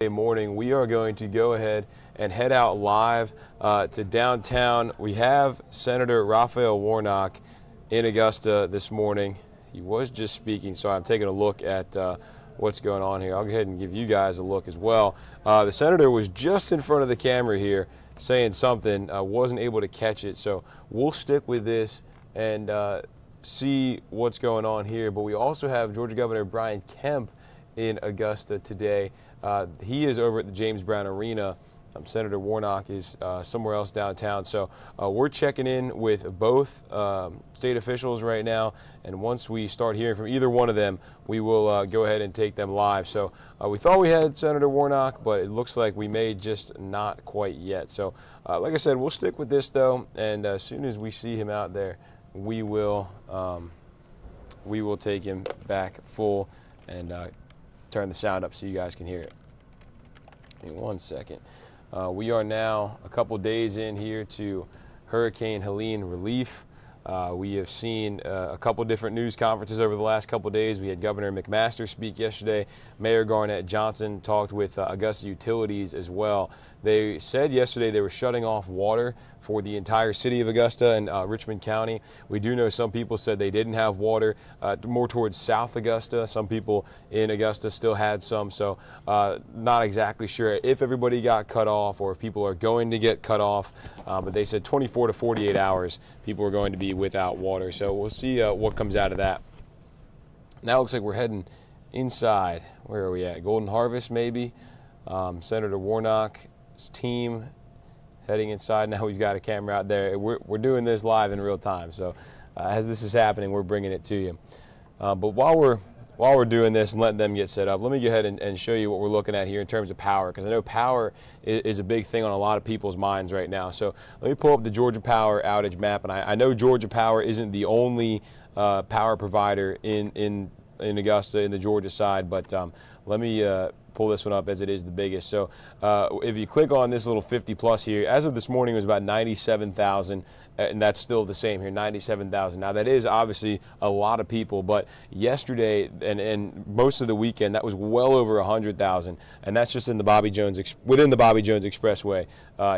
Morning, we are going to go ahead and head out live to downtown. We have Senator Raphael Warnock in Augusta this morning. He was just speaking, so I'm taking a look at what's going on here. I'll go ahead and give you guys a look as well. The senator was just in front of the camera here saying something, wasn't able to catch it, so we'll stick with this and see what's going on here. But we also have Georgia Governor Brian Kemp in Augusta today. He is over at the James Brown Arena. Senator Warnock is somewhere else downtown. So we're checking in with both state officials right now. And once we start hearing from either one of them, we will go ahead and take them live. So we thought we had Senator Warnock, but it looks like we may just not quite yet. So like I said, we'll stick with this though. And as soon as we see him out there, we will take him back full and turn the sound up so you guys can hear it. In 1 second. We are now a couple days in here to Hurricane Helene relief. We have seen a couple different news conferences over the last couple days. We had Governor McMaster speak yesterday. Mayor Garnett Johnson talked with Augusta Utilities as well. They said yesterday they were shutting off water for the entire city of Augusta and Richmond County. We do know some people said they didn't have water more towards South Augusta. Some people in Augusta still had some, so not exactly sure if everybody got cut off or if people are going to get cut off, but they said 24 to 48 hours people are going to be without water. So we'll see what comes out of that. Now it looks like we're heading inside. Where are we at? Golden Harvest maybe? Senator Warnock's team heading inside. Now we've got a camera out there. We're doing this live in real time, so as this is happening, we're bringing it to you. But while we're doing this and letting them get set up, let me go ahead and show you what we're looking at here in terms of power, because I know power is a big thing on a lot of people's minds right now. So let me pull up the Georgia Power outage map, and I know Georgia Power isn't the only power provider in Augusta, in the Georgia side, but let me pull this one up as it is the biggest. So if you click on this little 50 plus here, as of this morning it was about 97,000, and that's still the same here, 97,000. Now that is obviously a lot of people, but yesterday and most of the weekend that was well over 100,000, and that's just in the within the Bobby Jones Expressway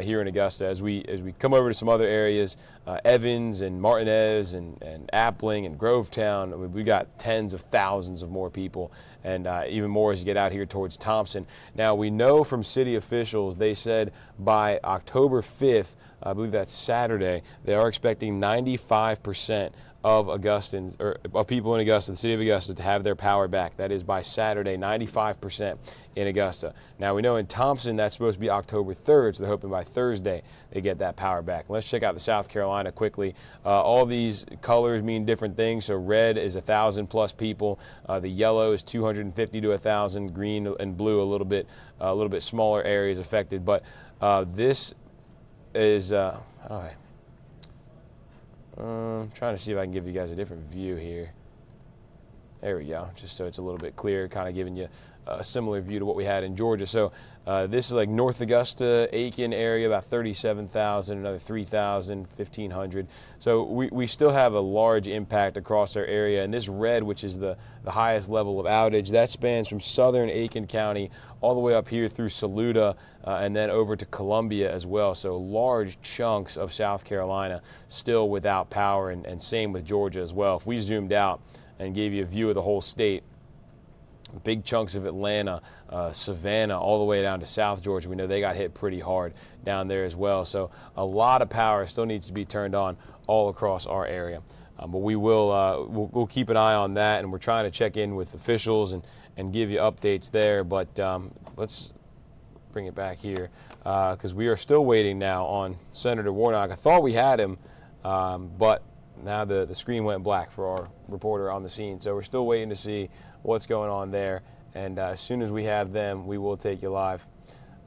here in Augusta. As we come over to some other areas, Evans and Martinez and Appling and Grovetown, I mean, we got tens of thousands of more people, and even more as you get out here towards Thompson. Now we know from city officials, they said by October 5th, I believe that's Saturday, they are expecting 95% of Augustans, or of people in Augusta, the city of Augusta, to have their power back. That is by Saturday, 95% in Augusta. Now we know in Thompson that's supposed to be October 3rd, so they're hoping by Thursday they get that power back. Let's check out the South Carolina quickly. All these colors mean different things. So red is 1,000 plus people. The yellow is 250 to 1,000. Green and blue a little bit smaller areas affected. But this is I'm trying to see if I can give you guys a different view here. There we go, just so it's a little bit clearer, kind of giving you a similar view to what we had in Georgia. So this is like North Augusta, Aiken area, about 37,000, another 3,000, 1,500. So we still have a large impact across our area. And this red, which is the highest level of outage, that spans from southern Aiken County all the way up here through Saluda and then over to Columbia as well. So large chunks of South Carolina still without power, and same with Georgia as well. If we zoomed out and gave you a view of the whole state, big chunks of Atlanta, Savannah, all the way down to South Georgia, we know they got hit pretty hard down there as well. So a lot of power still needs to be turned on all across our area. But we will we'll keep an eye on that, and we're trying to check in with officials and give you updates there. But let's bring it back here because we are still waiting now on Senator Warnock. I thought we had him, but now the screen went black for our reporter on the scene. So we're still waiting to see what's going on there. And as soon as we have them, we will take you live.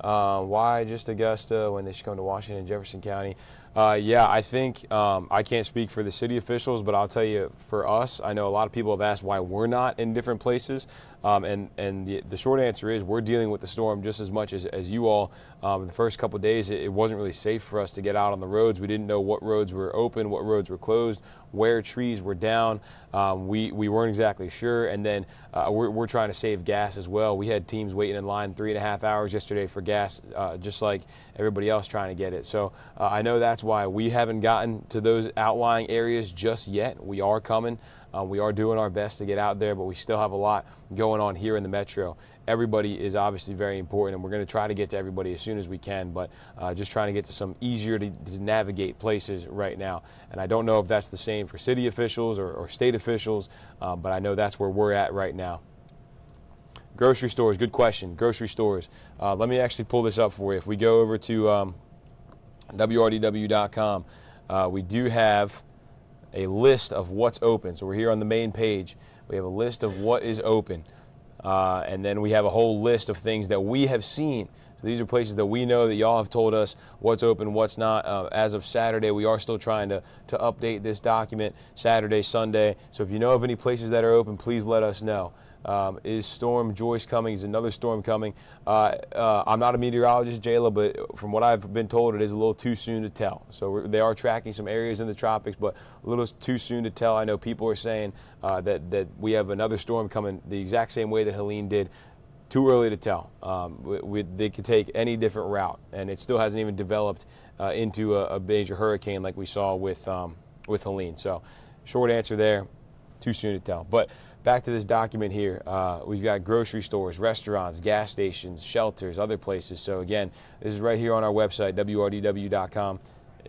Why just Augusta when they should come to Washington and Jefferson County? Yeah, I think I can't speak for the city officials, but I'll tell you, for us, I know a lot of people have asked why we're not in different places, and the short answer is we're dealing with the storm just as much as you all. In the first couple of days, it wasn't really safe for us to get out on the roads. We didn't know what roads were open, what roads were closed, where trees were down. We weren't exactly sure, and then we're trying to save gas as well. We had teams waiting in line 3.5 hours yesterday for gas, just like everybody else trying to get it. So I know that's why we haven't gotten to those outlying areas just yet. We are coming. We are doing our best to get out there, but we still have a lot going on here in the metro. Everybody is obviously very important, and we're going to try to get to everybody as soon as we can, but just trying to get to some easier to navigate places right now. And I don't know if that's the same for city officials or state officials, but I know that's where we're at right now. Grocery stores, good question. Grocery stores. Let me actually pull this up for you. If we go over to WRDW.com, we do have a list of what's open. So we're here on the main page. We have a list of what is open. And then we have a whole list of things that we have seen. So these are places that we know that y'all have told us what's open, what's not. As of Saturday, we are still trying to update this document, Saturday, Sunday. So if you know of any places that are open, please let us know. Is Storm Joyce coming? Is another storm coming? I'm not a meteorologist, Jayla, but from what I've been told, it is a little too soon to tell. So they are tracking some areas in the tropics, but a little too soon to tell. I know people are saying that we have another storm coming the exact same way that Helene did. Too early to tell. They could take any different route, and it still hasn't even developed into a major hurricane like we saw with Helene. So short answer there, too soon to tell. But back to this document here, we've got grocery stores, restaurants, gas stations, shelters, other places. So again, this is right here on our website, WRDW.com.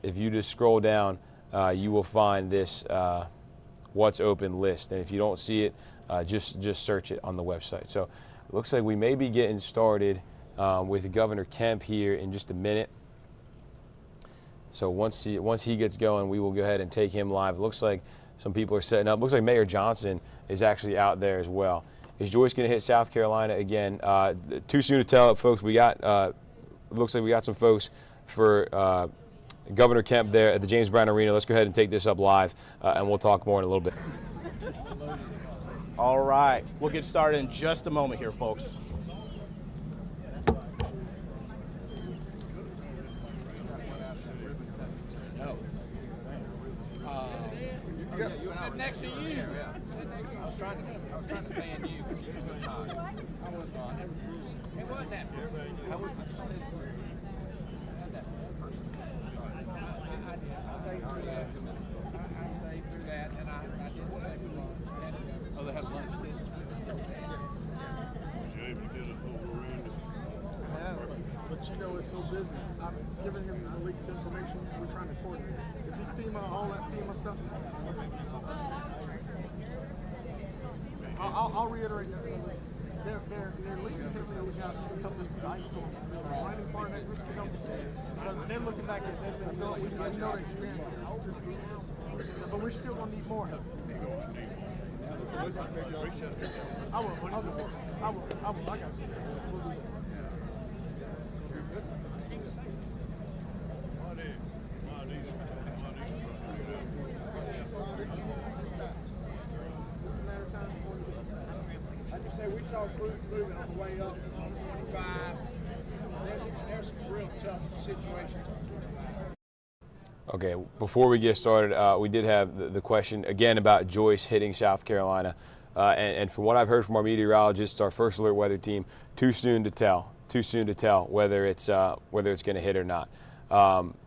If you just scroll down, you will find this what's open list. And if you don't see it, just search it on the website. So it looks like we may be getting started with Governor Kemp here in just a minute. So once he gets going, we will go ahead and take him live. It looks like some people are setting up. Looks like Mayor Johnson is actually out there as well. Is Joyce going to hit South Carolina again? Too soon to tell, folks. We got looks like we got some folks for Governor Kemp there at the James Brown Arena. Let's go ahead and take this up live, and we'll talk more in a little bit. All right, we'll get started in just a moment here, folks. You sit next to you. Yeah. I was trying to fan you, but you was hot. It was that. I stayed through that, and I did stay through lunch. Oh, they had lunch too. Jamie did it overrun. But you know it's so busy. I'm giving him the leaks information. We're trying to coordinate. Is he FEMA, all that FEMA stuff? I'll reiterate that. They're looking heavily out to help us with the ice storm. The mining part of that group can help us. So they're looking back at this and we know the experience. But we're still going to need more help. I got you. I just say we saw crews moving on the way up on 25. There's some real tough situations on 25. Okay, before we get started, we did have the question again about Joyce hitting South Carolina. And from what I've heard from our meteorologists, our first alert weather team, too soon to tell. Too soon to tell whether it's going to hit or not.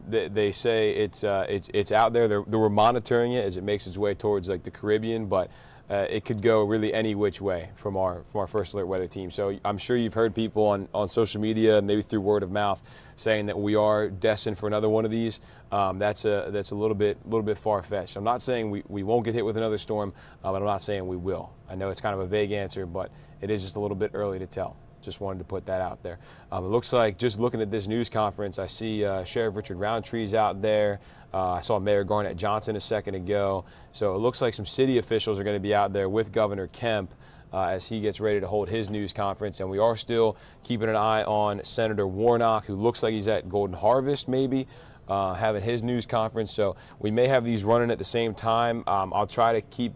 They say it's out there. They were monitoring it as it makes its way towards like the Caribbean, but it could go really any which way from our first alert weather team. So I'm sure you've heard people on social media, maybe through word of mouth, saying that we are destined for another one of these. That's a little bit far-fetched. I'm not saying we won't get hit with another storm, but I'm not saying we will. I know it's kind of a vague answer, but it is just a little bit early to tell. Just wanted to put that out there. It looks like, just looking at this news conference, I see Sheriff Richard Roundtree's out there. I saw Mayor Garnett Johnson a second ago. So it looks like some city officials are going to be out there with Governor Kemp as he gets ready to hold his news conference. And we are still keeping an eye on Senator Warnock, who looks like he's at Golden Harvest maybe. having his news conference. So we may have these running at the same time. I'll try to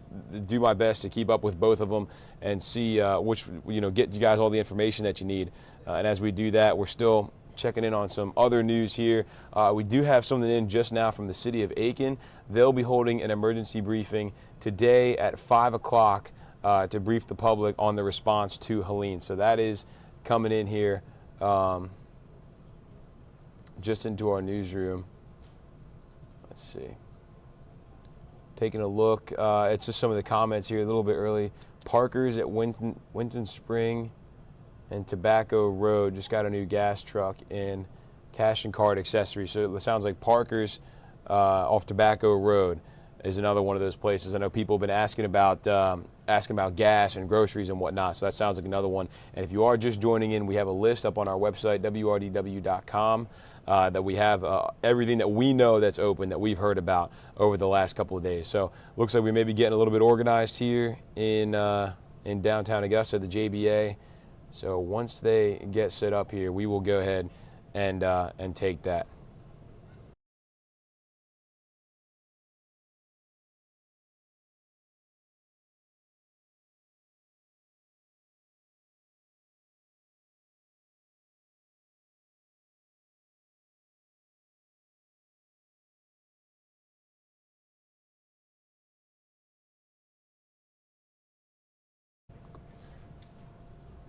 do my best to keep up with both of them and see which, get you guys all the information that you need. And as we do that, we're still checking in on some other news here. We do have something in just now from the city of Aiken. They'll be holding an emergency briefing today at 5 o'clock to brief the public on the response to Helene. So that is coming in here just into our newsroom. Let's see. Taking a look, it's just some of the comments here a little bit early. Parker's at Winton Spring and Tobacco Road just got a new gas truck in cash and card accessories. So it sounds like Parker's off Tobacco Road is another one of those places. I know people have been asking about gas and groceries and whatnot, so that sounds like another one. And if you are just joining in, we have a list up on our website, WRDW.com, that we have everything that we know that's open that we've heard about over the last couple of days. So looks like we may be getting a little bit organized here in downtown Augusta, the JBA. So once they get set up here, we will go ahead and take that.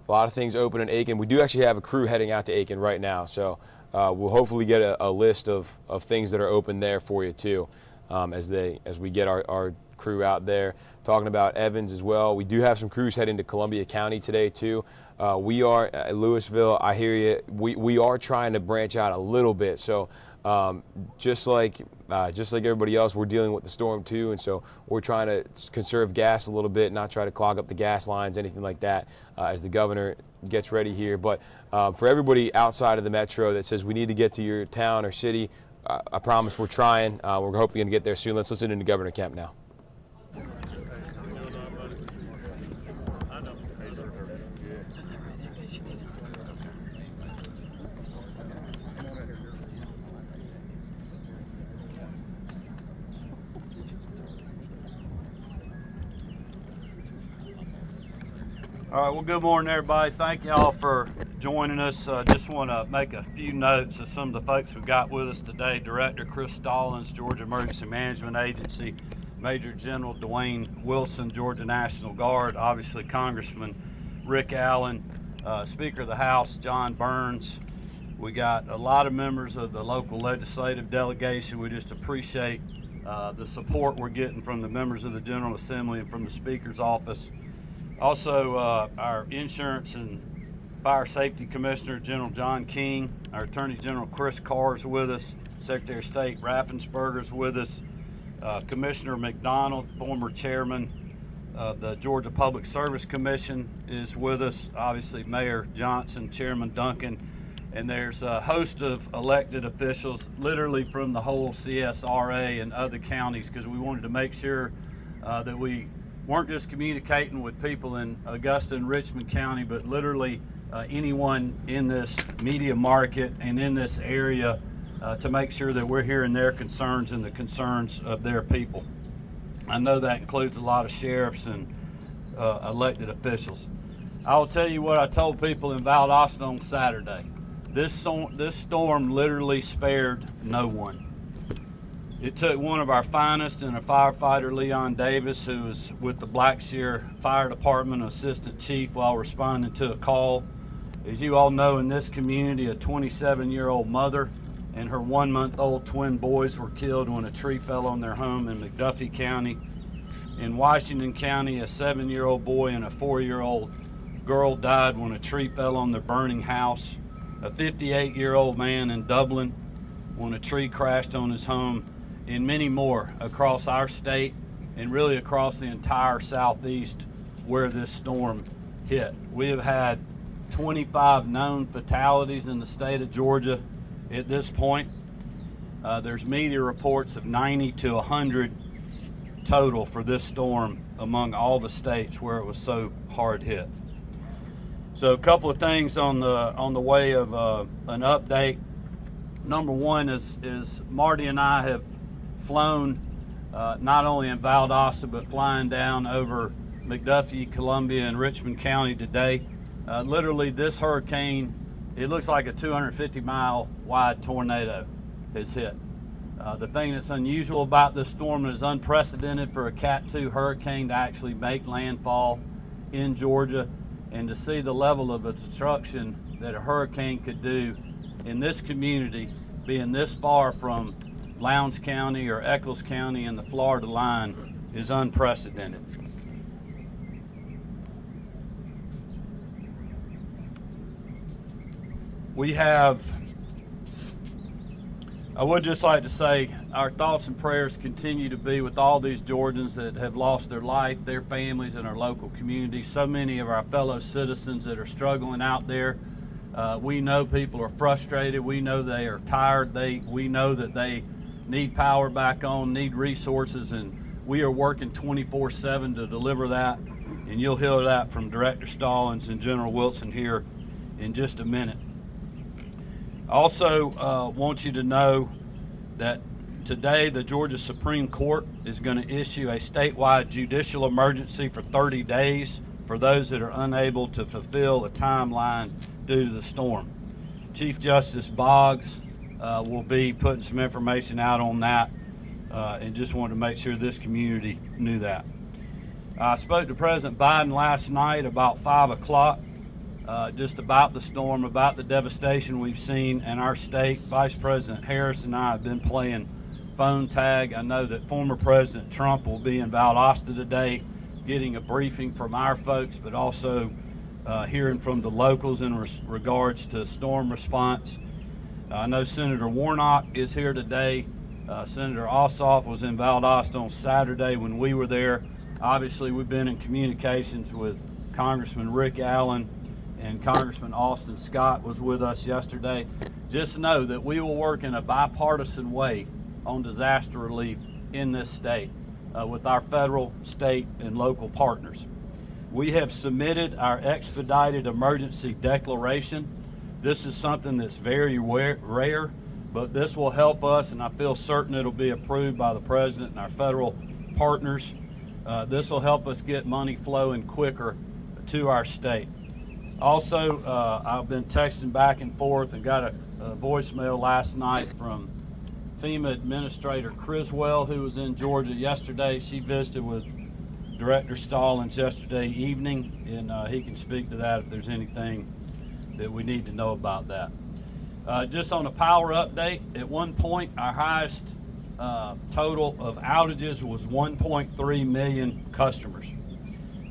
A lot of things open in Aiken. We do actually have a crew heading out to Aiken right now, so we'll hopefully get a list of things that are open there for you too, as we get our crew out there. Talking about Evans as well. We do have some crews heading to Columbia County today too. We are at Louisville. I hear you. We are trying to branch out a little bit. So just like everybody else, we're dealing with the storm too, and so we're trying to conserve gas a little bit, not try to clog up the gas lines, anything like that, as the governor gets ready here. But for everybody outside of the metro that says we need to get to your town or city, I promise we're trying. We're hoping to get there soon. Let's listen to Governor Kemp now. All right, well, good morning, everybody. Thank y'all for joining us. Just want to make a few notes of some of the folks we've got with us today. Director Chris Stallings, Georgia Emergency Management Agency. Major General Dwayne Wilson, Georgia National Guard. Obviously, Congressman Rick Allen. Speaker of the House, John Burns. We got a lot of members of the local legislative delegation. We just appreciate the support we're getting from the members of the General Assembly and from the Speaker's office. Also, our Insurance and Fire Safety Commissioner, General John King, our Attorney General Chris Carr is with us, Secretary of State Raffensperger is with us, Commissioner McDonald, former chairman of the Georgia Public Service Commission is with us, obviously Mayor Johnson, Chairman Duncan, and there's a host of elected officials, literally from the whole CSRA and other counties, because we wanted to make sure that we weren't just communicating with people in Augusta and Richmond County, but literally anyone in this media market and in this area to make sure that we're hearing their concerns and the concerns of their people. I know that includes a lot of sheriffs and elected officials. I'll tell you what I told people in Valdosta on Saturday. This storm literally spared no one. It took one of our finest and a firefighter, Leon Davis, who was with the Blackshear Fire Department, assistant chief, while responding to a call. As you all know, in this community, a 27-year-old mother and her 1-month-old twin boys were killed when a tree fell on their home in McDuffie County. In Washington County, a 7-year-old boy and a 4-year-old girl died when a tree fell on their burning house. A 58-year-old man in Dublin when a tree crashed on his home, and many more across our state and really across the entire southeast where this storm hit. We have had 25 known fatalities in the state of Georgia at this point. There's media reports of 90 to 100 total for this storm among all the states where it was so hard hit. So a couple of things on the way of an update. Number one is Marty and I have flown not only in Valdosta, but flying down over McDuffie, Columbia, and Richmond County today. Literally, this hurricane, it looks like a 250-mile wide tornado has hit. The thing that's unusual about this storm is unprecedented for a Cat 2 hurricane to actually make landfall in Georgia, and to see the level of destruction that a hurricane could do in this community, being this far from Lowndes County or Eccles County and the Florida line, is unprecedented. I would just like to say our thoughts and prayers continue to be with all these Georgians that have lost their life, their families, and our local community. So many of our fellow citizens that are struggling out there. We know people are frustrated. We know they are tired. We know that they need power back on, need resources, and we are working 24/7 to deliver that. And you'll hear that from Director Stallings and General Wilson here in just a minute. I also want you to know that today the Georgia Supreme Court is going to issue a statewide judicial emergency for 30 days for those that are unable to fulfill a timeline due to the storm. Chief Justice Boggs will be putting some information out on that, and just wanted to make sure this community knew that. I spoke to President Biden last night about 5 o'clock. Just about the storm, about the devastation we've seen in our state. Vice President Harris and I have been playing phone tag. I know that former President Trump will be in Valdosta today getting a briefing from our folks, but also hearing from the locals in regards to storm response. I know Senator Warnock is here today. Senator Ossoff was in Valdosta on Saturday when we were there. Obviously, we've been in communications with Congressman Rick Allen, and Congressman Austin Scott was with us yesterday. Just know that we will work in a bipartisan way on disaster relief in this state with our federal, state, and local partners. We have submitted our expedited emergency declaration. This is something that's very rare, but this will help us, and I feel certain it'll be approved by the President and our federal partners. This will help us get money flowing quicker to our state. Also, I've been texting back and forth and got a voicemail last night from FEMA Administrator Criswell, who was in Georgia yesterday. She visited with Director Stallings yesterday evening, and he can speak to that if there's anything that we need to know about that. Just on a power update, at one point, our highest total of outages was 1.3 million customers.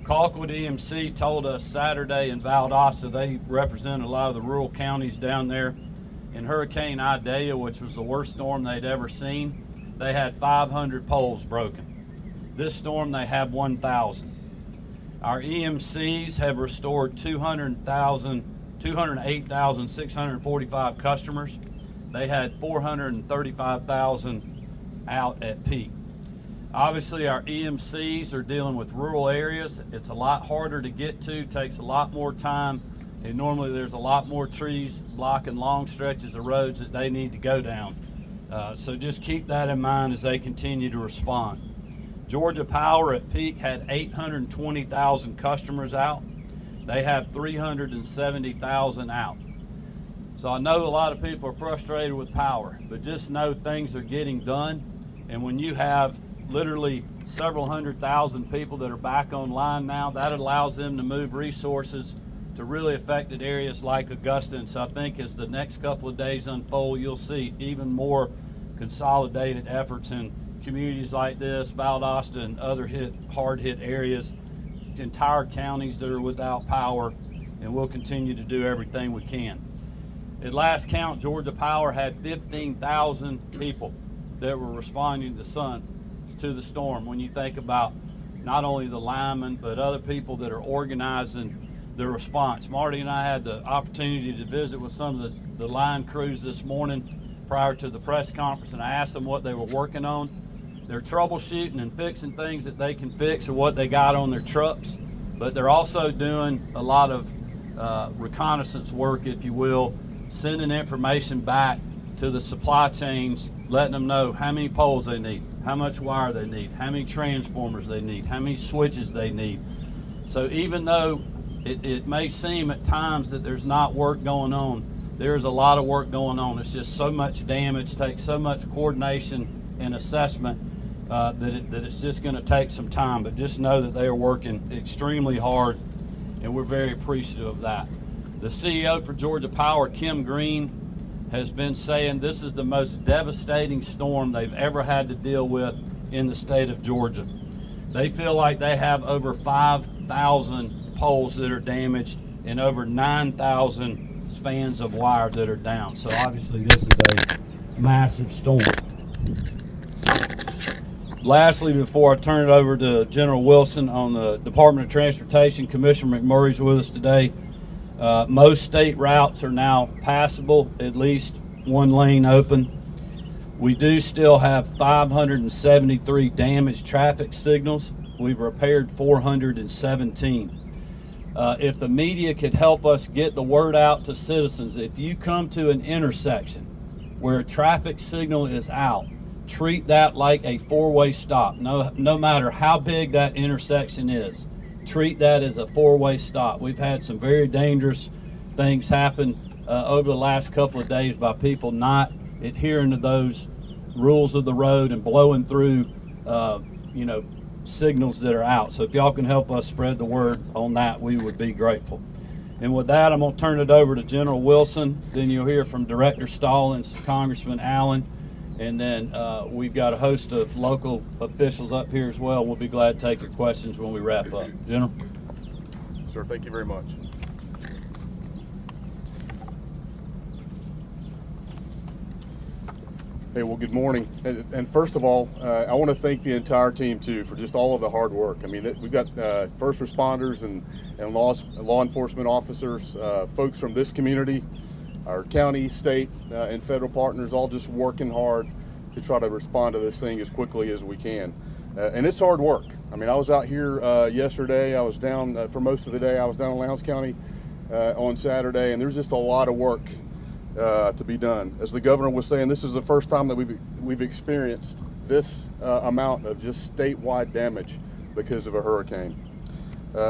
Colquitt EMC told us Saturday in Valdosta, they represent a lot of the rural counties down there. In Hurricane Idalia, which was the worst storm they'd ever seen, they had 500 poles broken. This storm, they had 1,000. Our EMCs have restored 208,645 customers. They had 435,000 out at peak. Obviously, our EMCs are dealing with rural areas. It's a lot harder to get to, takes a lot more time, and normally there's a lot more trees blocking long stretches of roads that they need to go down. So just keep that in mind as they continue to respond. Georgia Power at peak had 820,000 customers out. They have 370,000 out. So I know a lot of people are frustrated with power, but just know things are getting done. And when you have literally several 100,000 people that are back online now, that allows them to move resources to really affected areas like Augusta. And so I think as the next couple of days unfold, you'll see even more consolidated efforts in communities like this, Valdosta and other hard hit areas, entire counties that are without power, and we'll continue to do everything we can. At last count, Georgia Power had 15,000 people that were responding to the storm. When you think about not only the linemen, but other people that are organizing the response. Marty and I had the opportunity to visit with some of the line crews this morning prior to the press conference, and I asked them what they were working on. They're troubleshooting and fixing things that they can fix or what they got on their trucks, but they're also doing a lot of reconnaissance work, if you will, sending information back to the supply chains, letting them know how many poles they need, how much wire they need, how many transformers they need, how many switches they need. So even though it may seem at times that there's not work going on, there's a lot of work going on. It's just so much damage, takes so much coordination and assessment that it's just going to take some time. But just know that they are working extremely hard, and we're very appreciative of that. The CEO for Georgia Power, Kemp, has been saying this is the most devastating storm they've ever had to deal with in the state of Georgia. They feel like they have over 5,000 poles that are damaged and over 9,000 spans of wire that are down. So obviously this is a massive storm. Lastly, before I turn it over to General Wilson on the Department of Transportation, Commissioner McMurray's with us today. Most state routes are now passable, at least one lane open. We do still have 573 damaged traffic signals. We've repaired 417. If the media could help us get the word out to citizens, if you come to an intersection where a traffic signal is out, treat that like a four-way stop. No matter how big that intersection is, treat that as a four-way stop. We've had some very dangerous things happen over the last couple of days by people not adhering to those rules of the road and blowing through signals that are out. So if y'all can help us spread the word on that, we would be grateful. And with that, I'm going to turn it over to General Wilson. Then you'll hear from Director Stallings, Congressman Allen, and then we've got a host of local officials up here as well. We'll be glad to take your questions when we wrap up. General? Sir, thank you very much. Hey, well, good morning. And first of all, I want to thank the entire team too for just all of the hard work. I mean, we've got first responders and law enforcement officers, folks from this community, our county, state, and federal partners, all just working hard to try to respond to this thing as quickly as we can. And it's hard work. I mean, I was out here yesterday. I was down for most of the day. I was down in Lowndes County on Saturday, and there's just a lot of work to be done. As the governor was saying, this is the first time that we've experienced this amount of just statewide damage because of a hurricane.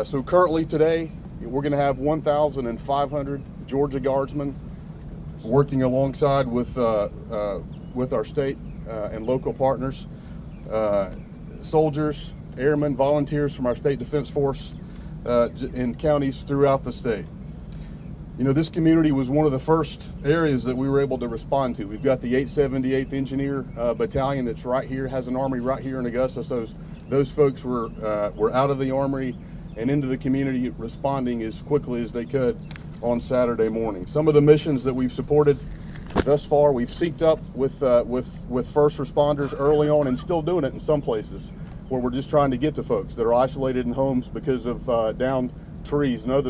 So currently today, we're going to have 1,500 Georgia Guardsmen working alongside with our state and local partners, soldiers, airmen, volunteers from our state defense force in counties throughout the state. You know, this community was one of the first areas that we were able to respond to. We've got the 878th Engineer Battalion that's right here, has an armory right here in Augusta. So those folks were out of the armory and into the community responding as quickly as they could on Saturday morning. Some of the missions that we've supported thus far, we've synced up with first responders early on and still doing it in some places where we're just trying to get to folks that are isolated in homes because of downed trees and other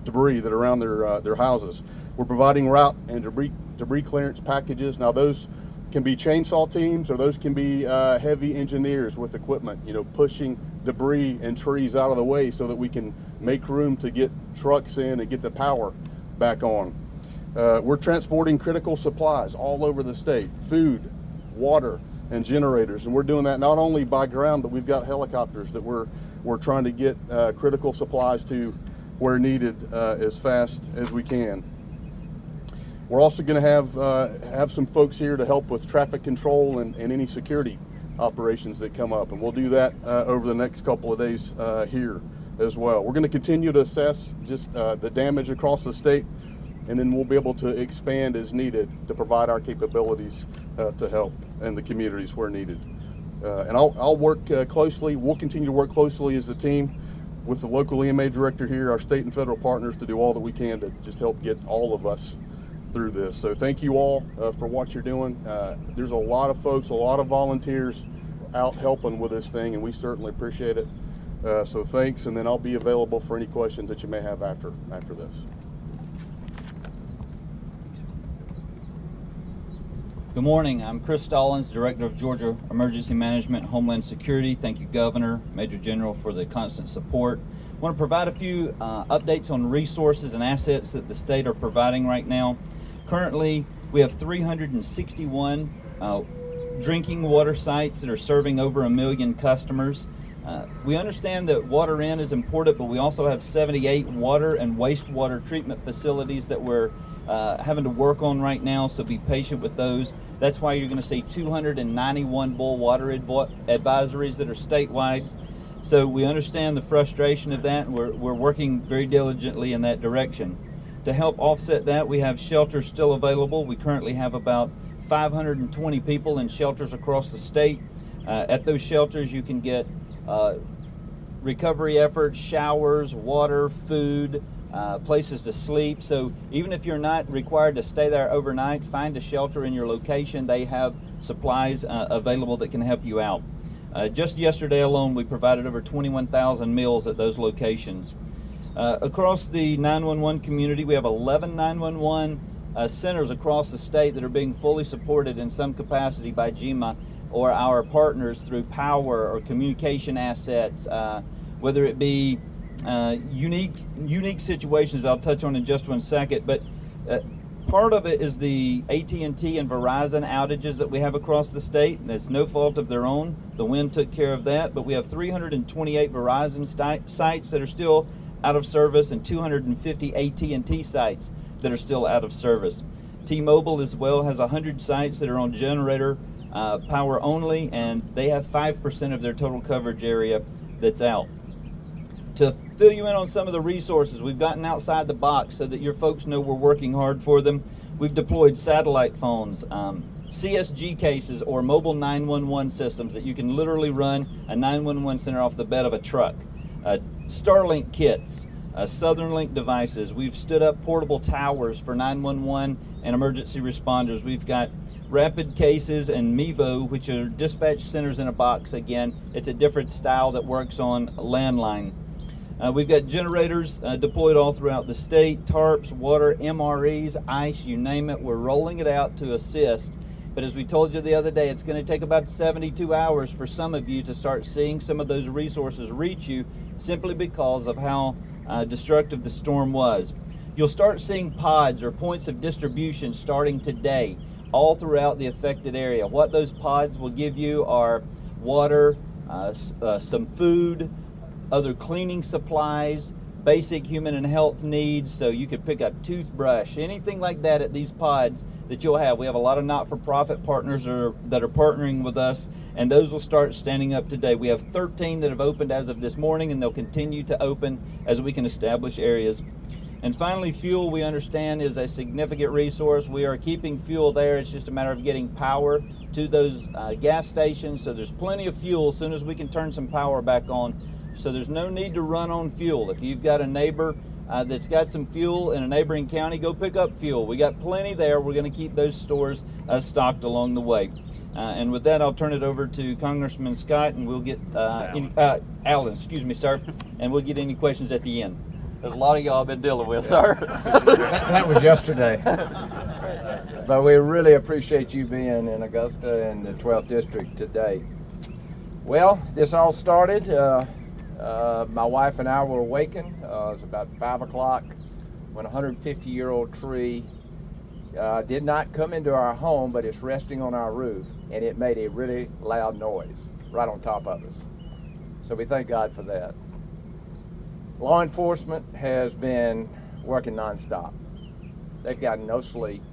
debris that are around their houses. We're providing route and debris clearance packages. Now those can be chainsaw teams or those can be heavy engineers with equipment, you know, pushing debris and trees out of the way so that we can make room to get trucks in and get the power back on. We're transporting critical supplies all over the state, food, water, and generators, and we're doing that not only by ground, but we've got helicopters that we're trying to get critical supplies to where needed as fast as we can. We're also going to have some folks here to help with traffic control and any security operations that come up, and we'll do that over the next couple of days here as well. We're going to continue to assess just the damage across the state, and then we'll be able to expand as needed to provide our capabilities to help in the communities where needed. And I'll work closely. We'll continue to work closely as a team with the local EMA director here, our state and federal partners, to do all that we can to just help get all of us through this. So thank you all for what you're doing. There's a lot of folks, a lot of volunteers out helping with this thing, and we certainly appreciate it. So thanks, and then I'll be available for any questions that you may have after this. Good morning. I'm Chris Stallings, Director of Georgia Emergency Management and Homeland Security. Thank you, Governor, Major General, for the constant support. I want to provide a few updates on resources and assets that the state are providing right now. Currently, we have 361 drinking water sites that are serving over 1 million customers. We understand that water in is important, but we also have 78 water and wastewater treatment facilities that we're having to work on right now, so be patient with those. That's why you're going to see 291 boil water advisories that are statewide. So we understand the frustration of that, and we're working very diligently in that direction. To help offset that, we have shelters still available. We currently have about 520 people in shelters across the state. At those shelters, you can get recovery efforts, showers, water, food, places to sleep. So even if you're not required to stay there overnight, find a shelter in your location. They have supplies available that can help you out. Just yesterday alone, we provided over 21,000 meals at those locations. Across the 911 community, we have 11 911 centers across the state that are being fully supported in some capacity by GEMA or our partners through power or communication assets, whether it be unique situations I'll touch on in just 1 second, but part of it is the AT&T and Verizon outages that we have across the state, and it's no fault of their own. The wind took care of that, but we have 328 Verizon sites that are still out of service and 250 AT&T sites that are still out of service. T-Mobile as well has 100 sites that are on generator power only, and they have 5% of their total coverage area that's out. To fill you in on some of the resources, we've gotten outside the box so that your folks know we're working hard for them. We've deployed satellite phones, CSG cases, or mobile 911 systems that you can literally run a 911 center off the bed of a truck. Starlink kits, Southern Link devices. We've stood up portable towers for 911 and emergency responders. We've got rapid cases and MEVO, which are dispatch centers in a box. Again, it's a different style that works on landline. We've got generators deployed all throughout the state, tarps, water, MREs, ice, you name it. We're rolling it out to assist. But as we told you the other day, it's going to take about 72 hours for some of you to start seeing some of those resources reach you, simply because of how destructive the storm was. You'll start seeing pods or points of distribution starting today all throughout the affected area. What those pods will give you are water, some food, other cleaning supplies, basic human and health needs, so you could pick up toothbrush, anything like that at these pods that you'll have. We have a lot of not-for-profit partners that are partnering with us, and those will start standing up today. We have 13 that have opened as of this morning, and they'll continue to open as we can establish areas. And finally, fuel, we understand, is a significant resource. We are keeping fuel there. It's just a matter of getting power to those gas stations, so there's plenty of fuel as soon as we can turn some power back on. So there's no need to run on fuel. If you've got a neighbor that's got some fuel in a neighboring county, go pick up fuel. We got plenty there. We're going to keep those stores stocked along the way. And with that, I'll turn it over to Congressman Scott, and we'll get Allen, excuse me, sir, and we'll get any questions at the end. There's a lot of y'all been dealing with, sir. That was yesterday. But we really appreciate you being in Augusta and the 12th District today. Well, this all started, my wife and I were awakened. It was about 5 o'clock when a 150-year-old tree did not come into our home, but it's resting on our roof, and it made a really loud noise right on top of us. So we thank God for that. Law enforcement has been working nonstop. They've gotten no sleep.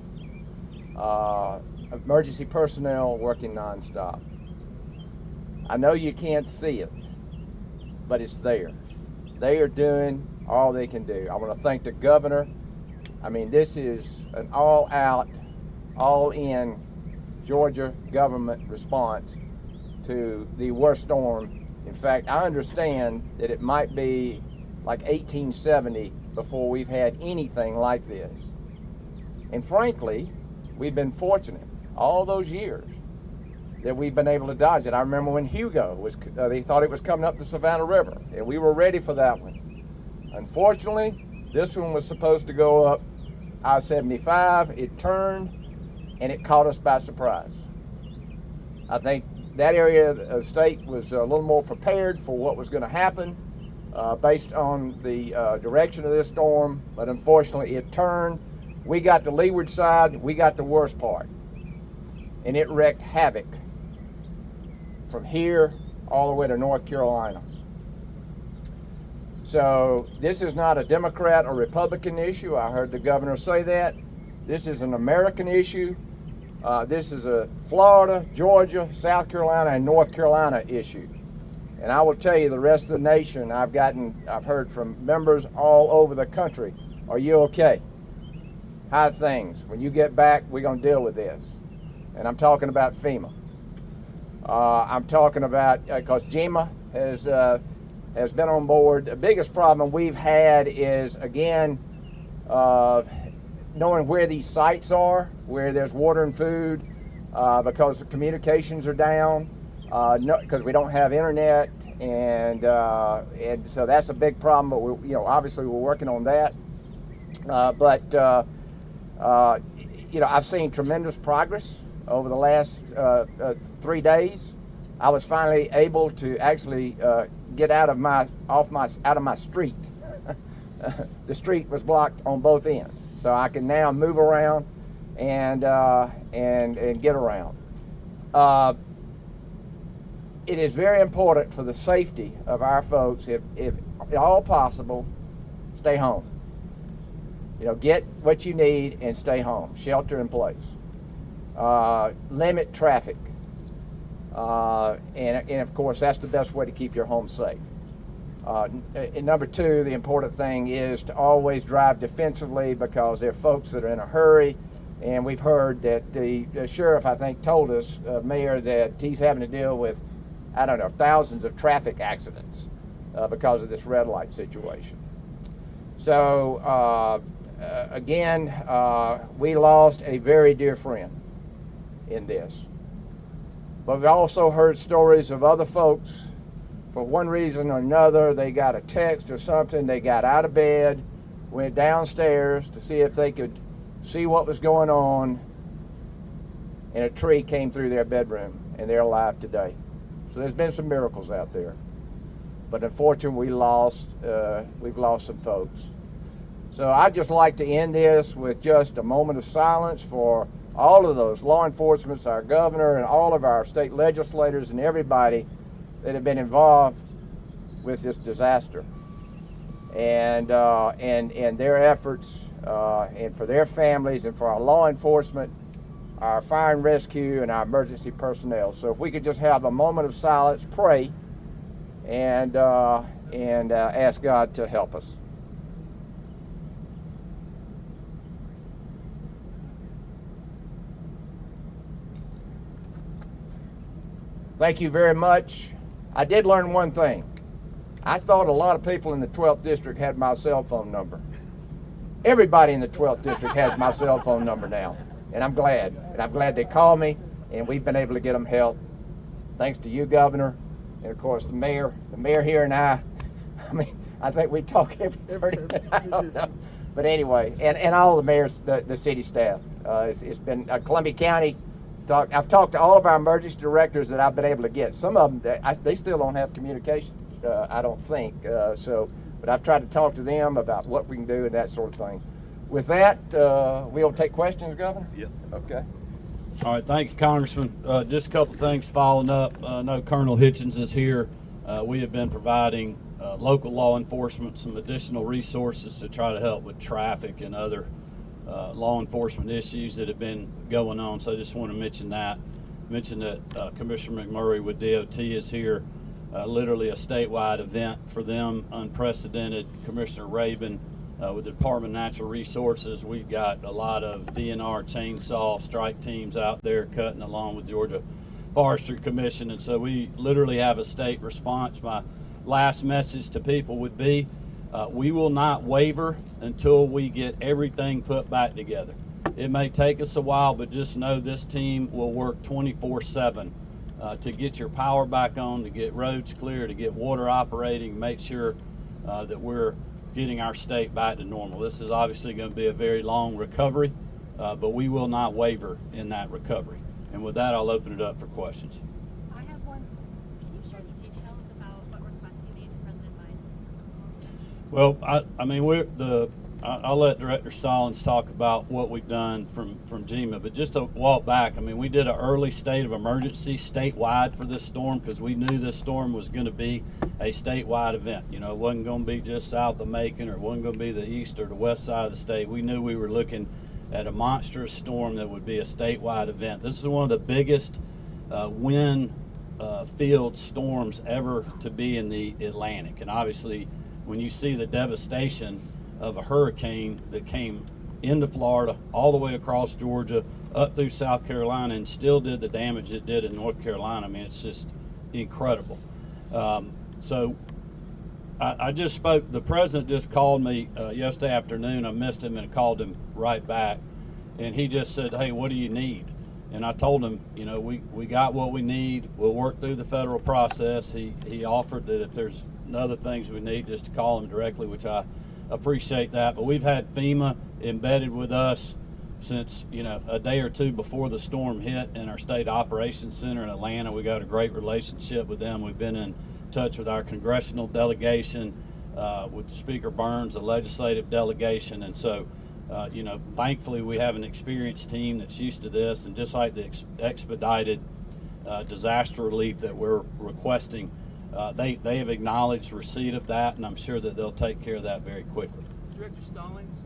Emergency personnel working nonstop. I know you can't see it, but it's there. They are doing all they can do. I want to thank the governor. I mean, this is an all-out, all-in Georgia government response to the worst storm. In fact, I understand that it might be like 1870 before we've had anything like this. And frankly, we've been fortunate all those years that we've been able to dodge it. I remember when Hugo was, they thought it was coming up the Savannah River, and we were ready for that one. Unfortunately, this one was supposed to go up I-75. It turned, and it caught us by surprise. I think that area of the state was a little more prepared for what was going to happen based on the direction of this storm, but unfortunately it turned, We got the leeward side, we got the worst part. And it wreaked havoc from here all the way to North Carolina. So this is not a Democrat or Republican issue. I heard the governor say that. This is an American issue. This is a Florida, Georgia, South Carolina, and North Carolina issue. And I will tell you, the rest of the nation, I've heard from members all over the country, are you okay? How are things? When you get back, we're going to deal with this. And I'm talking about FEMA. I'm talking about, because GEMA has been on board. The biggest problem we've had is, again, knowing where these sites are, where there's water and food, because the communications are down, because we don't have internet, and so that's a big problem. But obviously we're working on that. I've seen tremendous progress over the last 3 days. I was finally able to actually get out of my street. The street was blocked on both ends, so I can now move around and get around. It is very important for the safety of our folks, if at all possible, stay home. Get what you need and stay home. Shelter in place. Limit traffic. And of course, that's the best way to keep your home safe. And number two, the important thing is to always drive defensively, because there are folks that are in a hurry. And we've heard that the sheriff, I think, told us, Mayor, that he's having to deal with, thousands of traffic accidents because of this red light situation. So, again, we lost a very dear friend in this. But we also heard stories of other folks, for one reason or another, they got a text or something, they got out of bed, went downstairs to see if they could see what was going on, and a tree came through their bedroom, and they're alive today. So there's been some miracles out there. But unfortunately, we've lost some folks. So I'd just like to end this with just a moment of silence for all of those law enforcement, our governor, and all of our state legislators and everybody that have been involved with this disaster, and their efforts, and for their families, and for our law enforcement, our fire and rescue, and our emergency personnel. So if we could just have a moment of silence, pray, and ask God to help us. Thank you very much. I did learn one thing. I thought a lot of people in the 12th district had my cell phone number. Everybody in the 12th district has my cell phone number now, and I'm glad. And I'm glad they called me, and we've been able to get them help. Thanks to you, Governor, and of course the mayor here and I think we talk every 30 minutes. I don't know. But anyway, and all the mayors, the city staff. It's been Columbia County. I've talked to all of our emergency directors that I've been able to get. Some of them, they still don't have communication, I don't think. But I've tried to talk to them about what we can do and that sort of thing. With that, we'll take questions, Governor? Yep. Okay. All right, thank you, Congressman. Just a couple things following up. I know Colonel Hitchens is here. We have been providing local law enforcement some additional resources to try to help with traffic and other law enforcement issues that have been going on. So I just want to mention that. Commissioner McMurray with DOT is here. Literally a statewide event for them, unprecedented. Commissioner Rabin with the Department of Natural Resources. We've got a lot of DNR chainsaw strike teams out there cutting along with Georgia Forestry Commission, and so we literally have a state response. My last message to people would be, we will not waver until we get everything put back together. It may take us a while, but just know this team will work 24/7 to get your power back on, to get roads clear, to get water operating, make sure that we're getting our state back to normal. This is obviously going to be a very long recovery, but we will not waver in that recovery. And with that, I'll open it up for questions. I have one. Can you share the details about what requests you made to President Biden? Well, I mean, I'll let Director Stallings talk about what we've done from GEMA, but just to walk back, I mean, we did an early state of emergency statewide for this storm because we knew this storm was going to be a statewide event. You know, it wasn't going to be just south of Macon, or it wasn't going to be the east or the west side of the state. We knew we were looking at a monstrous storm that would be a statewide event. This is one of the biggest wind field storms ever to be in the Atlantic, and obviously when you see the devastation of a hurricane that came into Florida, all the way across Georgia, up through South Carolina, and still did the damage it did in North Carolina. I mean, it's just incredible. So I just spoke, the president just called me yesterday afternoon. I missed him and called him right back. And he just said, hey, what do you need? And I told him, you know, we got what we need. We'll work through the federal process. He offered that if there's other things we need, just to call him directly, which I appreciate that. But we've had FEMA embedded with us since, you know, a day or two before the storm hit in our state operations center in Atlanta. We got a great relationship with them. We've been in touch with our congressional delegation, with the Speaker Burns, the legislative delegation. And so, you know, thankfully we have an experienced team that's used to this, and just like the expedited disaster relief that we're requesting, they have acknowledged receipt of that, and I'm sure that they'll take care of that very quickly. Director Stallings,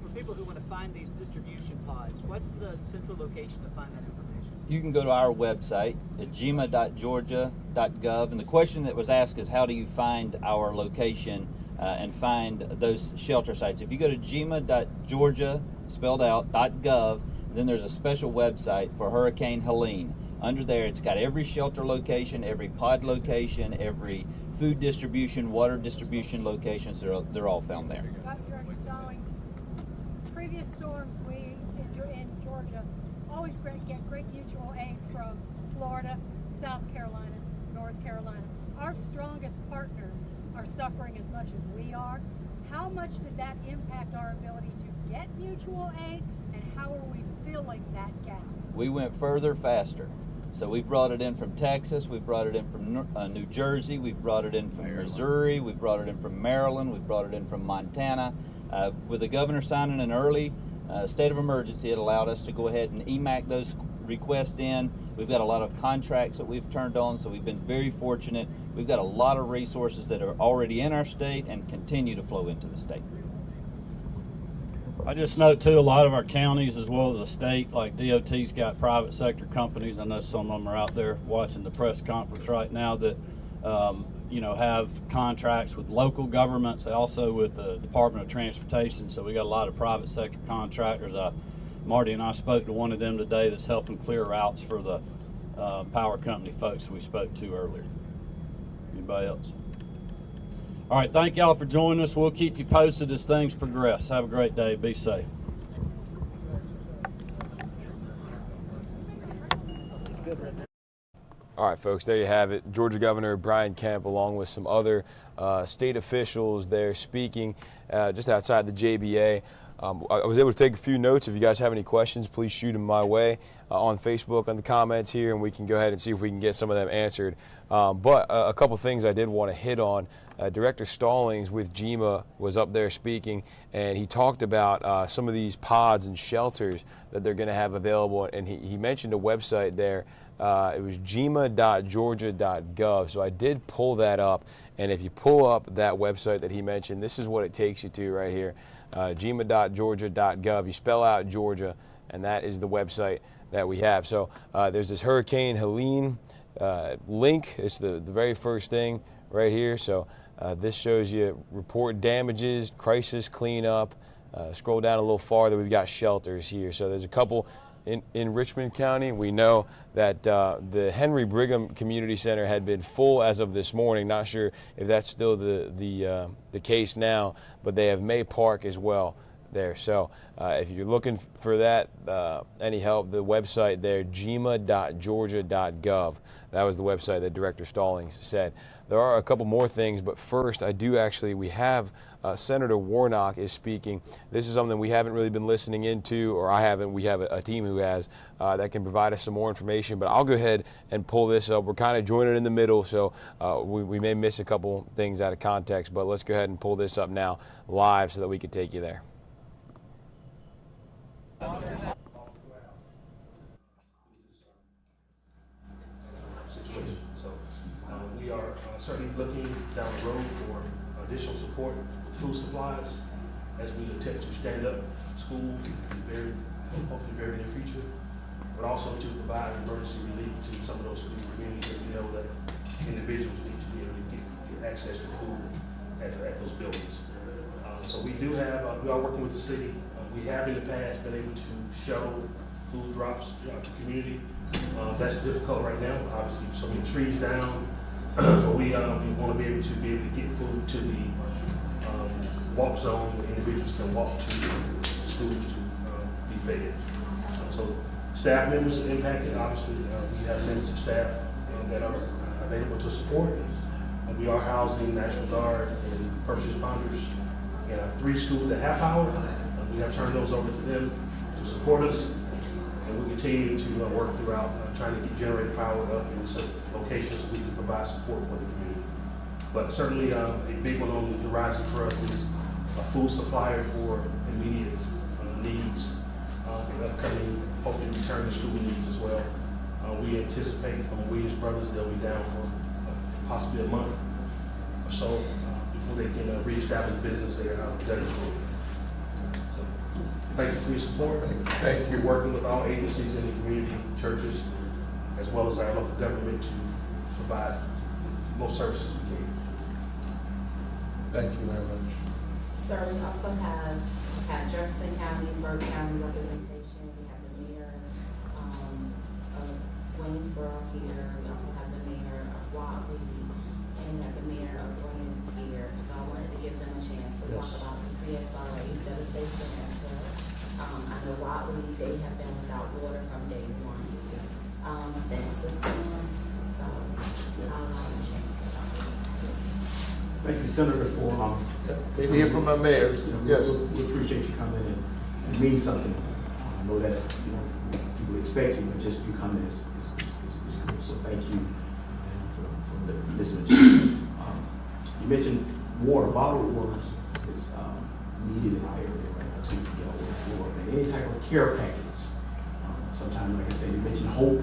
for people who want to find these distribution pods, what's the central location to find that information? You can go to our website at gema.georgia.gov, and the question that was asked is, how do you find our location and find those shelter sites? If you go to gema.georgia, spelled out, .gov, then there's a special website for Hurricane Helene. Under there, it's got every shelter location, every pod location, every food distribution, water distribution locations. They're all found there. Director Stallings, previous storms we in Georgia always get great mutual aid from Florida, South Carolina, North Carolina. Our strongest partners are suffering as much as we are. How much did that impact our ability to get mutual aid, and how are we filling that gap? We went further, faster. So we've brought it in from Texas, we've brought it in from New Jersey, we've brought it in from Missouri, we've brought it in from Maryland, we've brought it in from Montana. With the governor signing an early state of emergency, it allowed us to go ahead and EMAC those requests in. We've got a lot of contracts that we've turned on, so we've been very fortunate. We've got a lot of resources that are already in our state and continue to flow into the state. I just note too, a lot of our counties as well as the state, like DOT's got private sector companies. I know some of them are out there watching the press conference right now that you know, have contracts with local governments, also with the Department of Transportation. So we got a lot of private sector contractors. Marty and I spoke to one of them today that's helping clear routes for the power company folks we spoke to earlier. Anybody else? All right, thank y'all for joining us. We'll keep you posted as things progress. Have a great day. Be safe. All right, folks, there you have it. Georgia Governor Brian Kemp, along with some other state officials there speaking just outside the JBA. I was able to take a few notes. If you guys have any questions, please shoot them my way on Facebook, on the comments here, and we can go ahead and see if we can get some of them answered. But a couple things I did want to hit on. Director Stallings with GEMA was up there speaking, and he talked about some of these pods and shelters that they're going to have available, and he mentioned a website there. It was gema.georgia.gov. So I did pull that up, and if you pull up that website that he mentioned, this is what it takes you to right here. Gema.georgia.gov. You spell out Georgia, and that is the website that we have. So there's this Hurricane Helene link. It's the very first thing right here. So this shows you report damages, crisis cleanup. Scroll down a little farther. We've got shelters here. So there's a couple in Richmond County. We know that the Henry Brigham Community Center had been full as of this morning. Not sure if that's still the case now, but they have May Park as well there. So if you're looking for that, any help, the website there, gema.georgia.gov. That was the website that Director Stallings said. There are a couple more things, but first we have Senator Warnock is speaking. This is something we haven't really been listening into, or I haven't. We have a team who has that can provide us some more information, but I'll go ahead and pull this up. We're kind of joining in the middle, so we may miss a couple things out of context, but let's go ahead and pull this up now live so that we can take you there. Situation. So we are certainly looking down the road for additional support with food supplies as we attempt to stand up school hopefully very near future, but also to provide emergency relief to some of those student communities that we know that individuals need to be able to get access to food at those buildings. So we do have, we are working with the city. We have in the past been able to shuttle food drops throughout the community. That's difficult right now, obviously, so many trees down, but we want to be able to get food to the walk zone where individuals can walk to schools to be fed. So staff members are impacted, obviously. We have members of staff that are available to support. We are housing National Guard and first responders in our 3 schools that have power. We have turned those over to them to support us. And we continue to work throughout trying to get generator power up in certain locations so we can provide support for the community. But certainly a big one on the horizon for us is a food supplier for immediate needs and upcoming, hopefully return to school needs as well. We anticipate from Williams Brothers they'll be down for possibly a month or so before they can reestablish business there out of Douglasville. So thank you for your support. Thank you. Working with all agencies in the community, churches, as well as our local government to provide most services we can. Thank you very much. Sir, we also have Jefferson County, Burke County representation. We have the mayor of Waynesboro here. We also have the mayor of Watley, and we have the mayor of Williams here. So I wanted to give them a chance to talk about the CSRA devastation as well. I know Watley, they have been without water from day one since the storm. So I'll allow them a chance to talk. Thank you, Senator, for They hear from my mayors. Yes. We appreciate you coming in. It means something. I know that's, people expect you, but just you coming is good. So thank you for listening to you. You mentioned water, bottled waters is needed in our area right now to get over the floor. And any type of care package. Sometimes, like I said, you mentioned hope.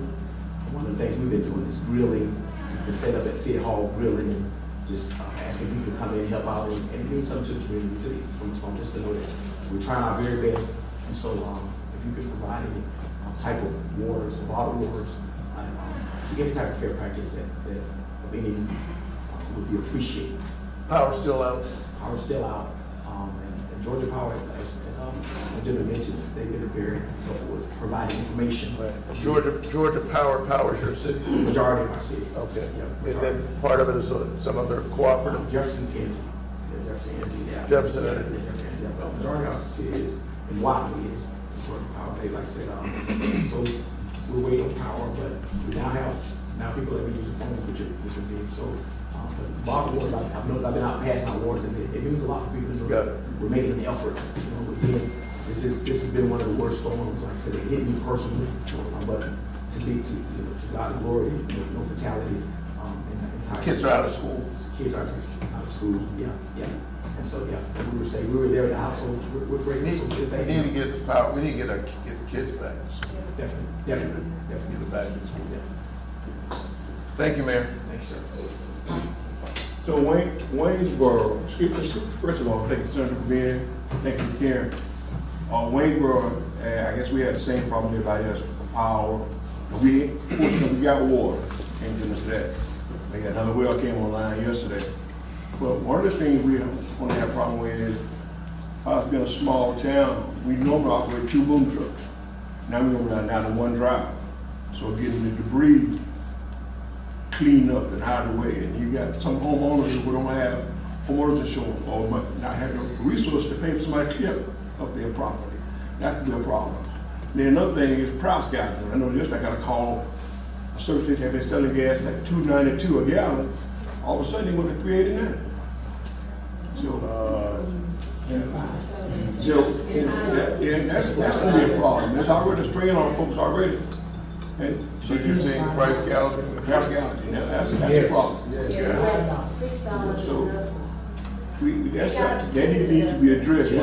One of the things we've been doing is grilling. We've been set up at City Hall grilling and just asking people to come in and help out, and it means something to the community, to the folks home, just to know that we're trying our very best. And so, if you could provide any type of waters, bottled waters, any type of care package that of any would be appreciated. Power's still out. Power's still out, and Georgia Power, as the gentleman mentioned, they've been very helpful with providing information. Right. Georgia Power powers your city. Majority of our city. Okay. Yeah, and then part of it is some other cooperative. Jefferson Energy. Jefferson Energy. Yeah. Jefferson Energy. The majority of our city is, and Watley is Georgia Power. They, like I said, so we're waiting on power, but we now people that we use the phones, which are big. So, but bottled water, I've been out passing out waters, and it means a lot for people to know we're making an effort. This has been one of the worst storms. Like I said, it hit me personally, but to God the glory, no fatalities. In the entire Kids are out of school. Kids are out of school. Yeah. And so we were there at the house. So we're great. We need to get power. We need to get the kids back to school. Definitely. Get them back to school. Yeah. Thank you, Mayor. Thank you, sir. So Waynesboro, first of all, thank you, Senator, for being here. Thank you for caring. Waynesboro, I guess we had the same problem everybody else, power. Fortunately, we got water. Can't do that. We got another well came online yesterday. But one of the things we want to have a problem with is, us being a small town, we normally operate 2 boom trucks. Now we're going to run down to 1 drive. So getting the debris cleaned up and out of the way. And you got some homeowners who don't have homeowners insurance or not have the resources to pay for somebody to get up their property. That could be a problem. Then another thing is price gouging. I know just I got a call, a service station have been selling gas like $2.92 a gallon. All of a sudden they went to $3.89. That's gonna be a problem. There's already a strain on folks already. And So you're saying price gouging? Price gouging, that's a problem. So that needs to be addressed.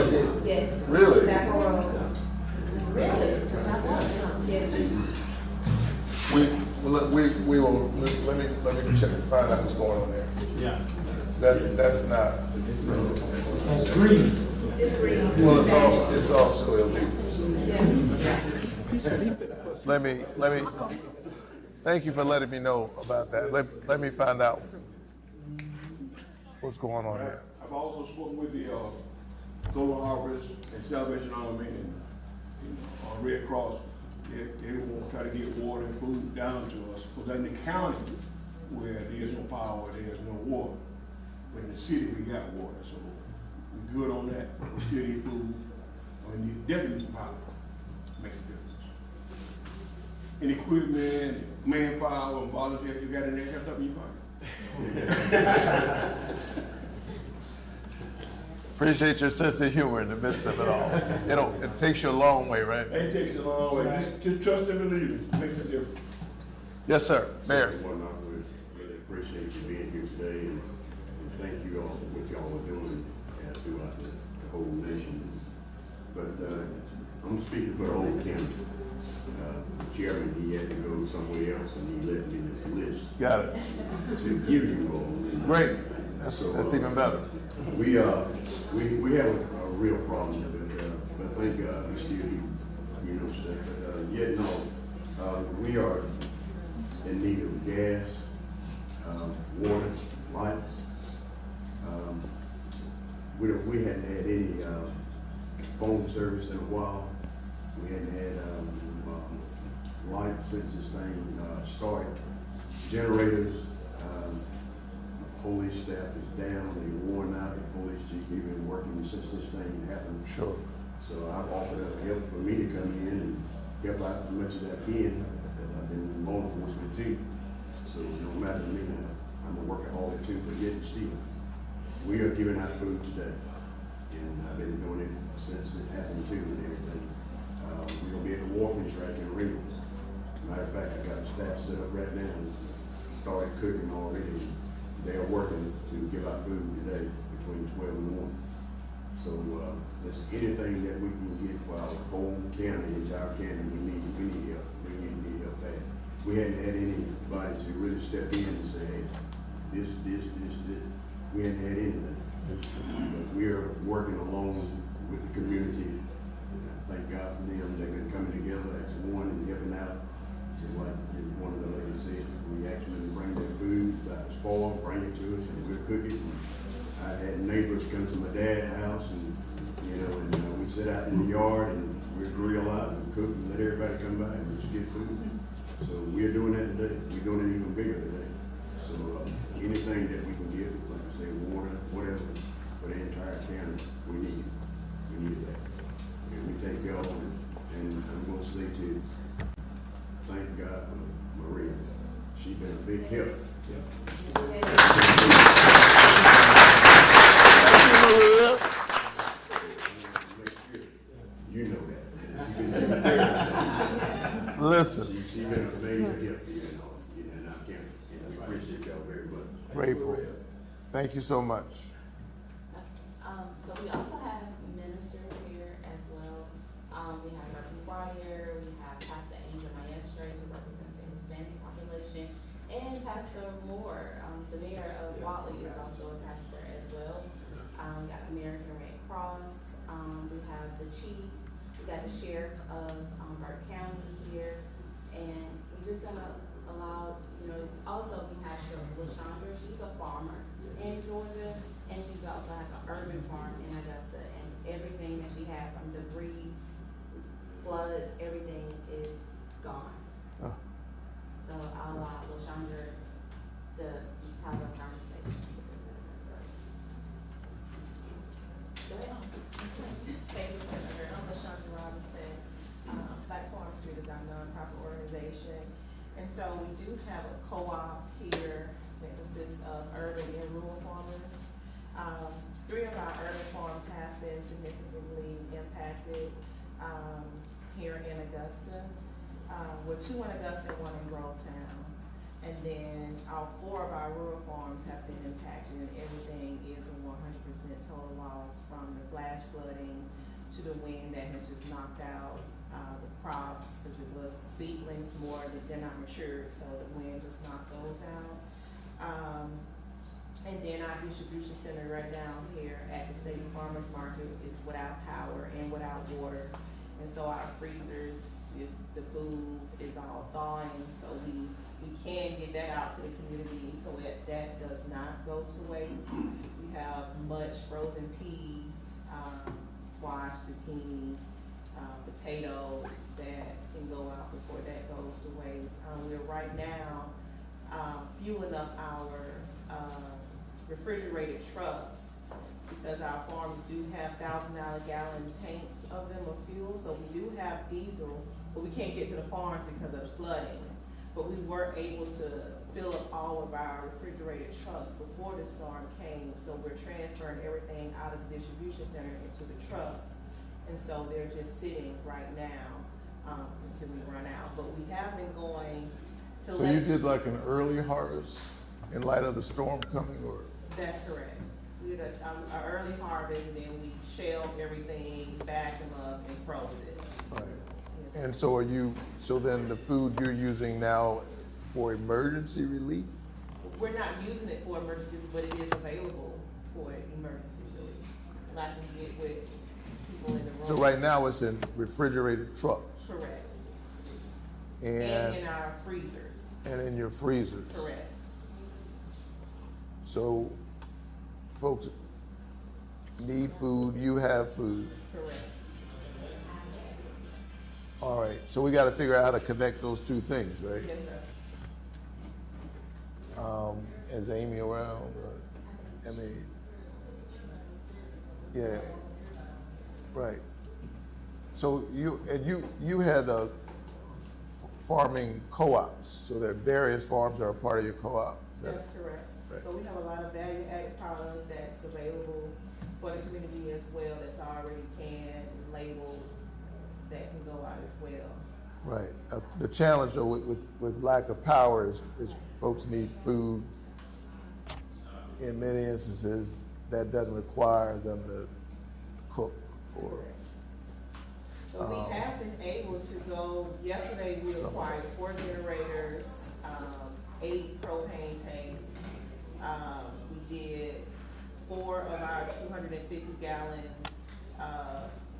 Really? Really? Because I want something. We will, let me check and find out what's going on there. Yeah. That's not. That's green. It's green. Well, it's also illegal. Let me, thank you for letting me know about that. Let me find out what's going on there. I've also spoken with the Golden Harvest and Salvation Army and Red Cross. They will try to get water and food down to us, because in the county where there's no power, there's no water. But in the city, we got water, so we're good on that. We still need food, and you definitely need power. Makes a difference. And equipment, manpower, and volunteers you got in there, help up your pocket. Appreciate your sense of humor in the midst of it all. It takes you a long way, right? It takes a long way. Just trust and believe it. Makes a difference. Yes, sir. Mayor. Warnock, we really appreciate you being here today, and thank you all for what y'all are doing throughout the whole nation. But I'm speaking for the whole county. The chairman, he had to go somewhere else, and he left me this list. Got it. To give you all. Great. That's even better. We have a real problem, but thank God we still stuff. But yet no, we are in need of gas, water, lights. We hadn't had any phone service in a while. We hadn't had light since this thing started. Generators. Police staff is down, they're worn out, the police chief, we've been working since this thing happened. Sure. So I've offered up help for me to come in and help out as much as I can. I've been in law enforcement too. So it don't matter to me now. I'm a workaholic too, but yet still. We are giving out food today. And I've been doing it since it happened too and everything. We're gonna be at the walking track in Rio. Matter of fact, I got the staff set up right now and started cooking already. They are working to give out food today between 12 and 1. So there's anything that we can get for our whole county, entire county, we need help. We need help bad. We hadn't had anybody to really step in and say, hey, this. We hadn't had anything. But we are working along with the community. Thank God for them. They've been coming together as one and helping out. Just like one of the ladies said, we actually bring their food, that was spoiled, bring it to us, and we'll cook it. And I had neighbors come to my dad's house, and we sit out in the yard and we grill out and cook and let everybody come by and just get food. So we're doing that today. We're doing it even bigger today. So anything that we can get, like I say, water, whatever, for the entire county, we need it. We need that. And we thank y'all, and I'm going to say to you, thank God for Maria. She's been a big help. You know that. Listen. She's been a major help, and I can't. We appreciate y'all very much. Grateful. Thank you so much. So we also have ministers here as well. We have Reverend Wire, we have Pastor Angel Maestre, who represents the Hispanic population, and Pastor Moore, the mayor of Watley, is also a pastor as well. We got American Red Cross. We have the chief. We got the sheriff of Burke County here, and we're just gonna allow, also we have LaShondra. She's a farmer in Georgia, and she's also has an urban farm in Augusta, and everything that she had from debris, floods, everything is gone. Oh. So I'll allow LaShondra to have a conversation with the senator first. Go ahead. Thank you, Senator. I'm LaShondra Robinson. Black Farm Street is our nonprofit organization. And so we do have a co-op here that consists of urban and rural farmers. 3 of our urban farms have been significantly impacted here in Augusta, with 2 in Augusta and 1 in Grovetown. And then 4 of our rural farms have been impacted, and everything is a 100% total loss, from the flash flooding to the wind that has just knocked out the crops, because it was seedlings more, that they're not matured, so the wind just knocked those out. And then our distribution center right down here at the State's Farmers Market is without power and without water. And so our freezers, the food is all thawing, so we can get that out to the community so that does not go to waste. We have much frozen peas, squash, zucchini, potatoes that can go out before that goes to waste. We're right now fueling up our refrigerated trucks, because our farms do have $1,000-gallon tanks of them of fuel. So we do have diesel, but we can't get to the farms because of the flooding. But we were able to fill up all of our refrigerated trucks before the storm came. So we're transferring everything out of the distribution center into the trucks. And so they're just sitting right now until we run out. But we have been going to So you did like an early harvest in light of the storm coming, or? That's correct. We did an early harvest, and then we shelled everything, bagged them up, and froze it. Right. Yes. And so so then the food you're using now for emergency relief? We're not using it for emergency, but it is available for emergency relief. And I can get with people in the room. So right now it's in refrigerated trucks? Correct. And in our freezers. And in your freezers? Correct. So folks need food, you have food. Correct. All right, so we got to figure out how to connect those two things, right? Yes, sir. Is Amy around? I mean, yeah, right. So you had farming co-ops, so there are various farms that are part of your co-op. That's correct. Right. So we have a lot of value-added product that's available for the community as well, that's already canned and labeled, that can go out as well. Right. The challenge though with lack of power is folks need food. In many instances, that doesn't require them to cook or. So we have been able to go, yesterday we acquired 4 generators, 8 propane tanks. We did 4 of our 250-gallon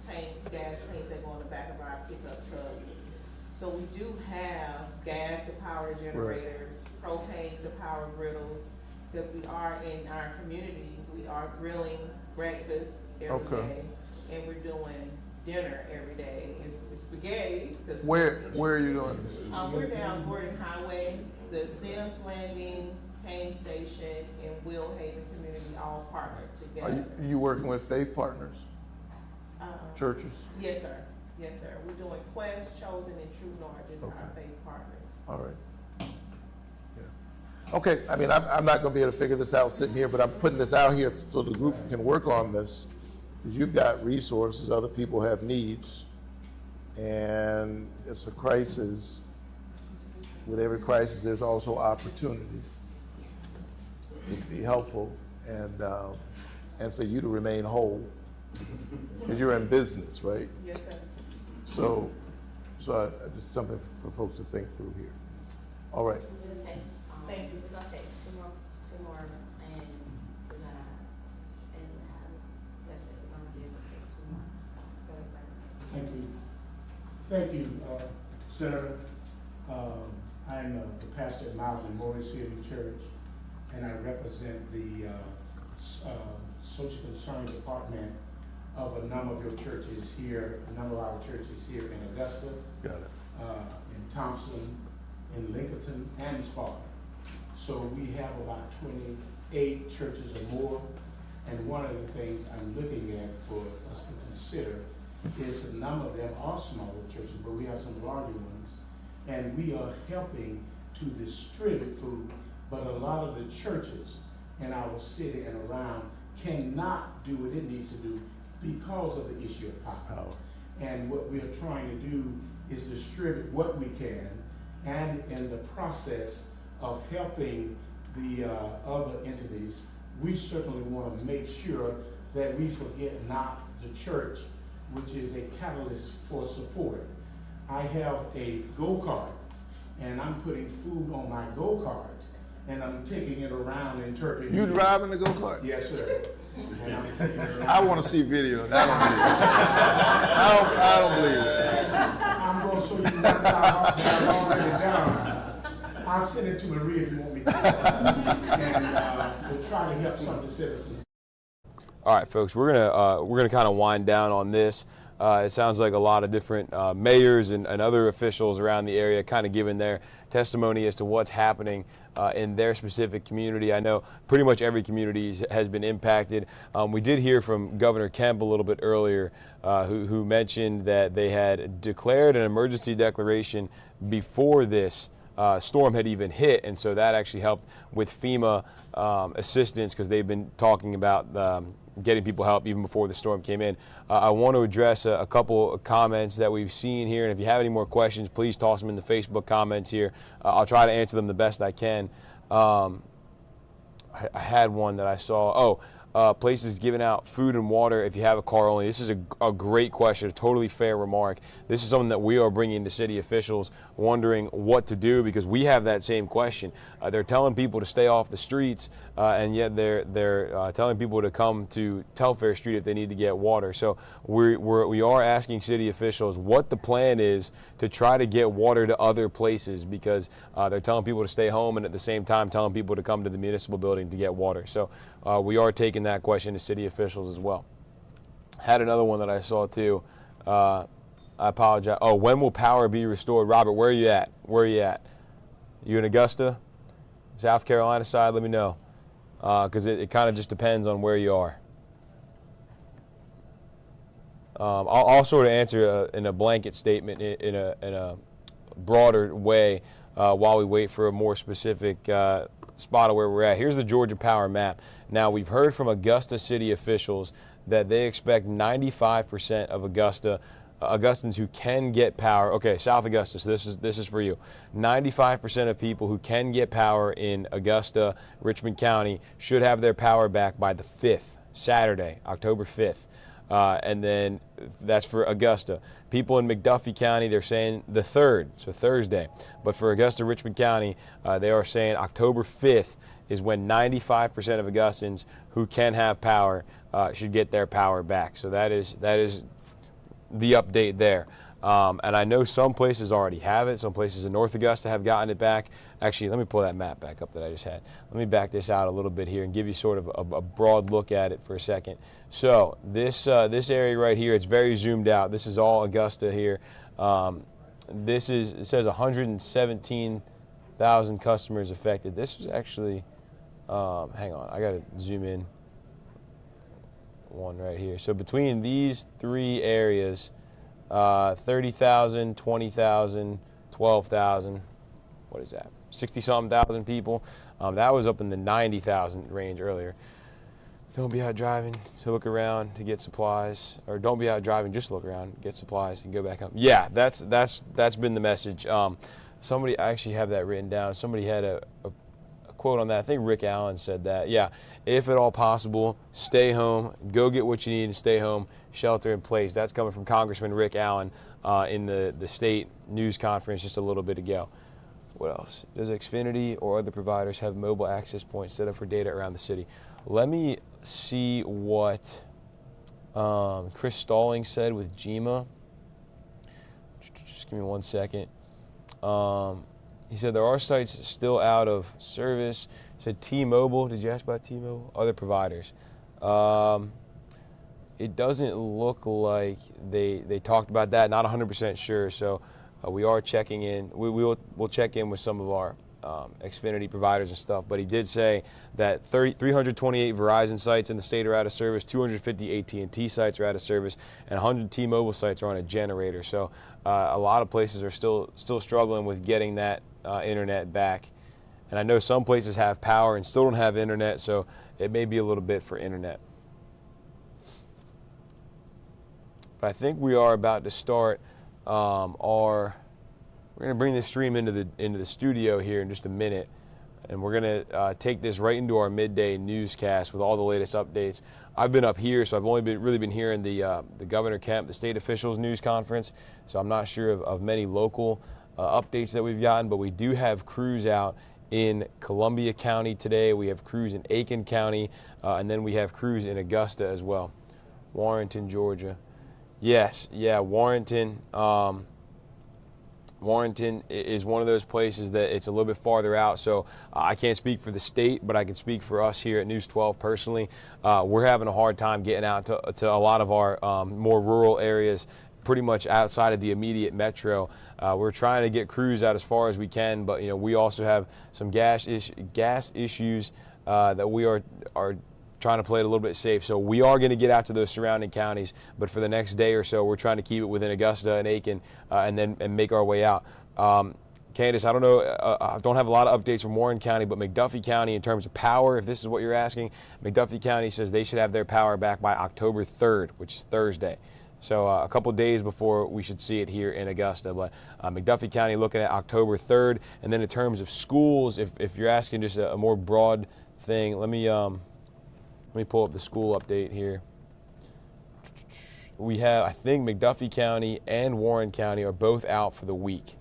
tanks, gas tanks that go on the back of our pickup trucks. So we do have gas to power generators, propane to power griddles, because we are in our communities, we are grilling breakfast every day, and we're doing dinner every day. It's spaghetti. Where are you doing? We're down Gordon Highway, the Sims Landing, Haynes Station, and Will Haven Community all partnered together. Are you working with faith partners? Churches? Yes, sir. Yes, sir. We're doing Quest, Chosen, and True North as our faith partners. All right. Yeah. Okay, I mean, I'm not gonna be able to figure this out sitting here, but I'm putting this out here so the group can work on this. Because you've got resources, other people have needs, and it's a crisis. With every crisis, there's also opportunity. It'd be helpful, and for you to remain whole, because you're in business, right? Yes, sir. So just something for folks to think through here. All right. We'll take, Thank you. We're gonna take two more, and we're gonna, and that's it. We're gonna be able to take 2 more. Go ahead, Brandon. Thank you, Senator. I'm the pastor at Miles Memorial City Church, and I represent the Social Concern Department of a number of your churches here, a number of our churches here in Augusta, Got it. in Thompson, in Lincoln, and Sparta. So we have about 28 churches or more, and one of the things I'm looking at for us to consider is a number of them are smaller churches, but we have some larger ones, and we are helping to distribute food, but a lot of the churches in our city and around cannot do what it needs to do because of the issue of power. And what we are trying to do is distribute what we can, and in the process of helping the other entities, we certainly want to make sure that we forget not the church, which is a catalyst for support. I have a go-kart, and I'm putting food on my go-kart, and I'm taking it around in Turkey. You driving the go-kart? Yes, sir. And I'm taking it around. I want to see video. I don't believe it. I'm going to show you one time I've already done. I'll send it to Maria if you want me to. And we'll try to help some of the citizens. All right, folks, we're gonna kind of wind down on this. It sounds like a lot of different mayors and other officials around the area kind of giving their testimony as to what's happening in their specific community. I know pretty much every community has been impacted. We did hear from Governor Kemp a little bit earlier, who mentioned that they had declared an emergency declaration before this storm had even hit, and so that actually helped with FEMA assistance, because they've been talking about getting people help even before the storm came in. I want to address a couple of comments that we've seen here, and if you have any more questions, please toss them in the Facebook comments here. I'll try to answer them the best I can. I had one that I saw. Places giving out food and water if you have a car only. This is a great question, a totally fair remark. This is something that we are bringing to city officials, wondering what to do, because we have that same question. They're telling people to stay off the streets, and yet they're telling people to come to Telfair Street if they need to get water. So we are asking city officials what the plan is to try to get water to other places, because they're telling people to stay home and at the same time telling people to come to the municipal building to get water. So we are taking that question to city officials as well. Had another one that I saw too. I apologize. Oh, when will power be restored? Robert, where are you at? Where are you at? You in Augusta? South Carolina side? Let me know. Because it kind of just depends on where you are. I'll sort of answer in a blanket statement in a broader way while we wait for a more specific spot of where we're at. Here's the Georgia Power map. Now, we've heard from Augusta city officials that they expect 95% of Augustans who can get power. Okay, South Augusta, so this is for you. 95% of people who can get power in Augusta, Richmond County, should have their power back by the 5th, Saturday, October 5th. And then that's for Augusta. People in McDuffie County, they're saying the 3rd, so Thursday. But for Augusta, Richmond County, they are saying October 5th is when 95% of Augustans who can have power should get their power back. So that is the update there. And I know some places already have it. Some places in North Augusta have gotten it back. Actually, let me pull that map back up that I just had. Let me back this out a little bit here and give you sort of a broad look at it for a second. So this area right here, it's very zoomed out. This is all Augusta here. It says 117,000 customers affected. This was actually, hang on, I got to zoom in one right here. So between these three areas, 30,000, 20,000, 12,000, what is that? 60-something thousand people. That was up in the 90,000 range earlier. Don't be out driving to look around to get supplies, or don't be out driving just to look around, get supplies, and go back home. Yeah, that's been the message. Somebody, I actually have that written down. Somebody had a quote on that. I think Rick Allen said that. Yeah, if at all possible, stay home, go get what you need and stay home, shelter in place. That's coming from Congressman Rick Allen in the state news conference just a little bit ago. What else? Does Xfinity or other providers have mobile access points set up for data around the city? Let me see what Chris Stalling said with GMA. Just give me 1 second. He said there are sites still out of service. He said T-Mobile. Did you ask about T-Mobile? Other providers. It doesn't look like they talked about that. Not 100% sure. So we are checking in. We'll check in with some of our Xfinity providers and stuff. But he did say that 328 Verizon sites in the state are out of service, 250 AT&T sites are out of service, and 100 T-Mobile sites are on a generator. So a lot of places are still struggling with getting that internet back. And I know some places have power and still don't have internet, so it may be a little bit for internet. But I think we are about to start we're going to bring this stream into the studio here in just a minute. and we're going to take this right into our midday newscast with all the latest updates. I've been up here, so I've only really been hearing the Governor Kemp, the state officials news conference, so I'm not sure of many local updates that we've gotten, but we do have crews out in Columbia County today. We have crews in Aiken County, and then we have crews in Augusta as well. Warrenton, Georgia. Yes, yeah, Warrenton. Warrenton is one of those places that it's a little bit farther out, so I can't speak for the state, but I can speak for us here at News 12 personally. We're having a hard time getting out to a lot of our more rural areas, pretty much outside of the immediate metro. We're trying to get crews out as far as we can, but we also have some gas issues that we are trying to play it a little bit safe. So we are going to get out to those surrounding counties, but for the next day or so, we're trying to keep it within Augusta and Aiken, and make our way out. Candace, I don't know, I don't have a lot of updates from Warren County, but McDuffie County, in terms of power, if this is what you're asking, McDuffie County says they should have their power back by October 3rd, which is Thursday. So a couple days before we should see it here in Augusta, but McDuffie County looking at October 3rd. And then in terms of schools, if you're asking just a more broad thing, let me pull up the school update here. We have, I think McDuffie County and Warren County are both out for the week.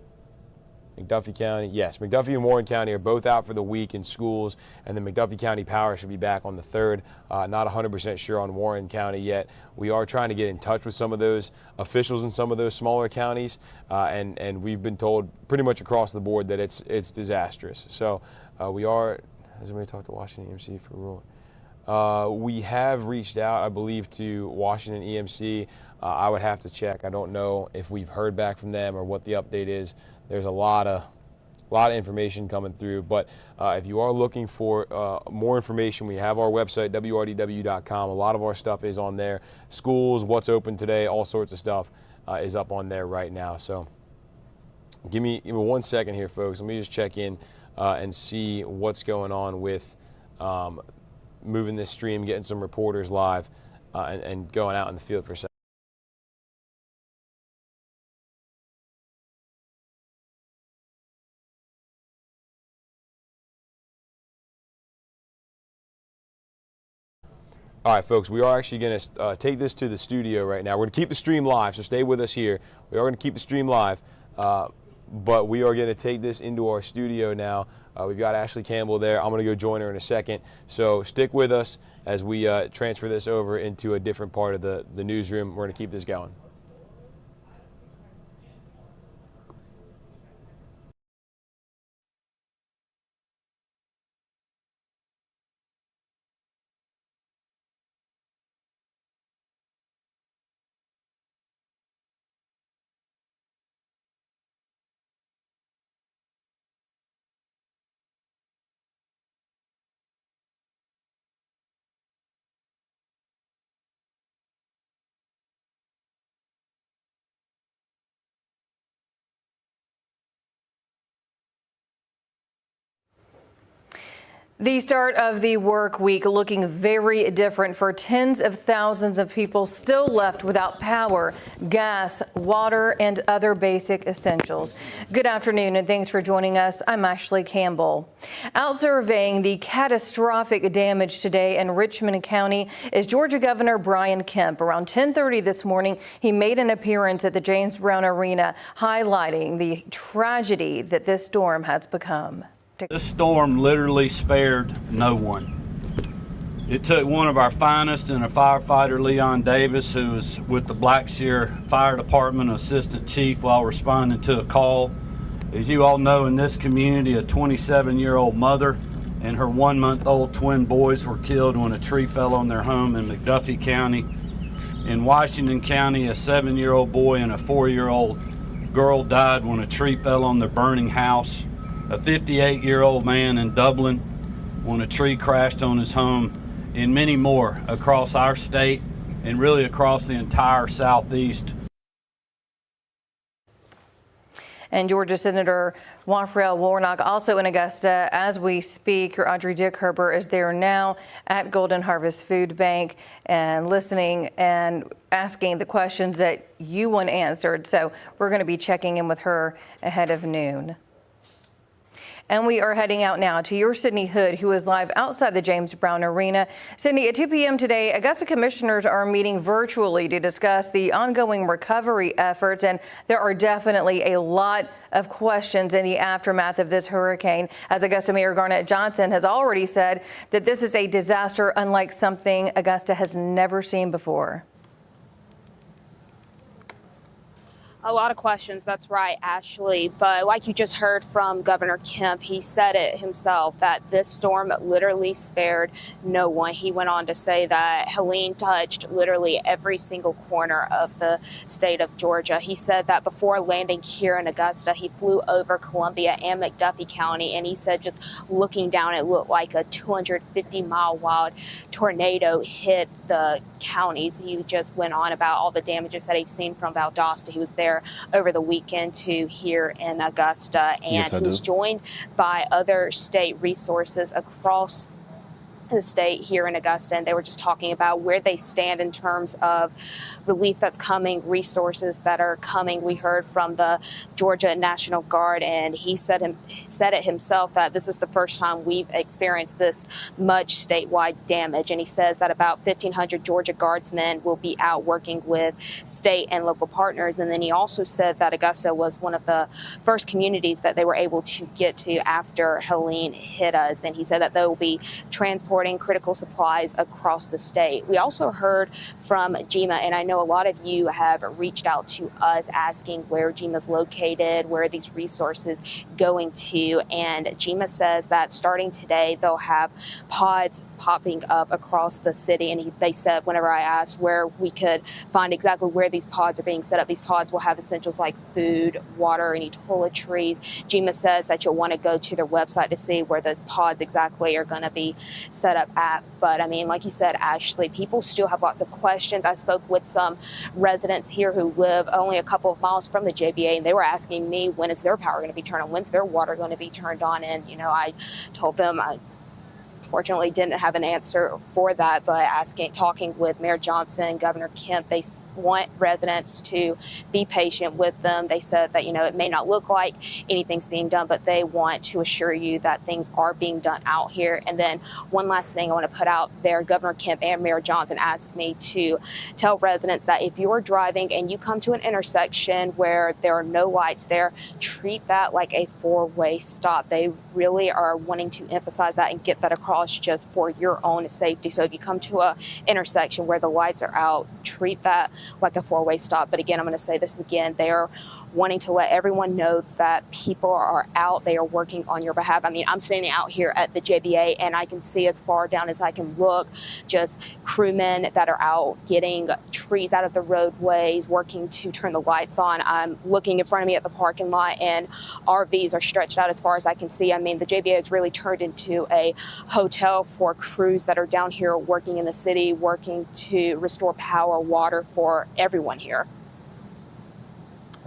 McDuffie County, yes, McDuffie and Warren County are both out for the week in schools, and then McDuffie County Power should be back on the 3rd. Not 100% sure on Warren County yet. We are trying to get in touch with some of those officials in some of those smaller counties, and we've been told pretty much across the board that it's disastrous. So we are, has anybody talked to Washington EMC for rural? We have reached out, I believe, to Washington EMC. I would have to check. I don't know if we've heard back from them or what the update is. There's a lot of information coming through, but if you are looking for more information, we have our website, WRDW.com. A lot of our stuff is on there. Schools, what's open today, all sorts of stuff is up on there right now. So give me 1 second here, folks. Let me just check in and see what's going on with moving this stream, getting some reporters live, and going out in the field for a second. All right, folks, we are actually going to take this to the studio right now. We're going to keep the stream live, so stay with us here. We are going to keep the stream live, but we are going to take this into our studio now. We've got Ashley Campbell there. I'm going to go join her in a second. So stick with us as we transfer this over into a different part of the newsroom. We're going to keep this going. The start of the work week looking very different for tens of thousands of people still left without power, gas, water, and other basic essentials. Good afternoon and thanks for joining us. I'm Ashley Campbell. Out surveying the catastrophic damage today in Richmond County is Georgia Governor Brian Kemp. Around 10:30 this morning, he made an appearance at the James Brown Arena, highlighting the tragedy that this storm has become. This storm literally spared no one. It took one of our finest and a firefighter, Leon Davis, who was with the Blackshear Fire Department Assistant Chief while responding to a call. As you all know, in this community, a 27-year-old mother and her 1-month-old twin boys were killed when a tree fell on their home in McDuffie County. In Washington County, a 7-year-old boy and a 4-year-old girl died when a tree fell on their burning house. A 58-year-old man in Dublin when a tree crashed on his home, and many more across our state and really across the entire Southeast. And Georgia Senator Raphael Warnock also in Augusta as we speak. Your Audrey Dickherber is there now at Golden Harvest Food Bank and listening and asking the questions that you want answered. So we're going to be checking in with her ahead of noon. And we are heading out now to your Sydney Hood, who is live outside the James Brown Arena. Sydney, at 2 p.m. today, Augusta commissioners are meeting virtually to discuss the ongoing recovery efforts, and there are definitely a lot of questions in the aftermath of this hurricane, as Augusta Mayor Garnett Johnson has already said that this is a disaster unlike something Augusta has never seen before. A lot of questions, that's right, Ashley. But like you just heard from Governor Kemp, he said it himself that this storm literally spared no one. He went on to say that Helene touched literally every single corner of the state of Georgia. He said that before landing here in Augusta, he flew over Columbia and McDuffie County, and he said just looking down, it looked like a 250-mile wild tornado hit the counties. He just went on about all the damages that he's seen from Valdosta. He was there over the weekend too here in Augusta, and he was joined by other state resources across the state here in Augusta, and they were just talking about where they stand in terms of relief that's coming, resources that are coming. We heard from the Georgia National Guard, and he said it himself that this is the first time we've experienced this much statewide damage, and he says that about 1,500 Georgia Guardsmen will be out working with state and local partners. And then he also said that Augusta was one of the first communities that they were able to get to after Helene hit us, and he said that they will be transporting critical supplies across the state. We also heard from GEMA, and I know a lot of you have reached out to us asking where GEMA is located, where are these resources going to, and GEMA says that starting today they'll have pods popping up across the city, and they said whenever I asked where we could find exactly where these pods are being set up, these pods will have essentials like food, water, any toiletries. GEMA says that you'll want to go to their website to see where those pods exactly are going to be set up at. But I mean, like you said, Ashley, people still have lots of questions. I spoke with some residents here who live only a couple of miles from the JBA, and they were asking me, when is their power going to be turned on? When's their water going to be turned on? And, you know, I told them I fortunately didn't have an answer for that, but talking with Mayor Johnson, Governor Kemp, they want residents to be patient with them. They said that, you know, it may not look like anything's being done, but they want to assure you that things are being done out here. And then one last thing I want to put out there, Governor Kemp and Mayor Johnson asked me to tell residents that if you're driving and you come to an intersection where there are no lights there, treat that like a four-way stop. They really are wanting to emphasize that and get that across just for your own safety. So if you come to a intersection where the lights are out, treat that like a four-way stop. But again, I'm going to say this again, they are wanting to let everyone know that people are out, they are working on your behalf. I mean, I'm standing out here at the JBA and I can see as far down as I can look, just crewmen that are out getting trees out of the roadways, working to turn the lights on. I'm looking in front of me at the parking lot and RVs are stretched out as far as I can see. I mean, the JBA has really turned into a hotel for crews that are down here working in the city, working to restore power, water for everyone here.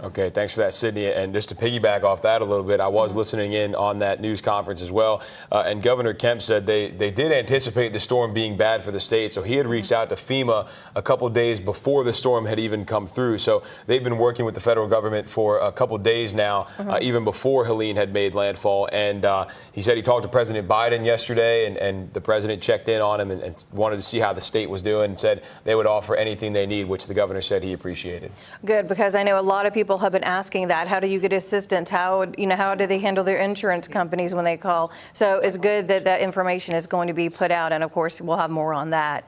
Okay, thanks for that, Sydney. And just to piggyback off that a little bit, I was listening in on that news conference as well. And Governor Kemp said they did anticipate the storm being bad for the state. So he had reached out to FEMA a couple days before the storm had even come through. So they've been working with the federal government for a couple days now, even before Helene had made landfall. And he said he talked to President Biden yesterday, and the president checked in on him and wanted to see how the state was doing and said they would offer anything they need, which the governor said he appreciated. Good, because I know a lot of people have been asking that. How do you get assistance? How do they handle their insurance companies when they call? So it's good that that information is going to be put out, and of course we'll have more on that,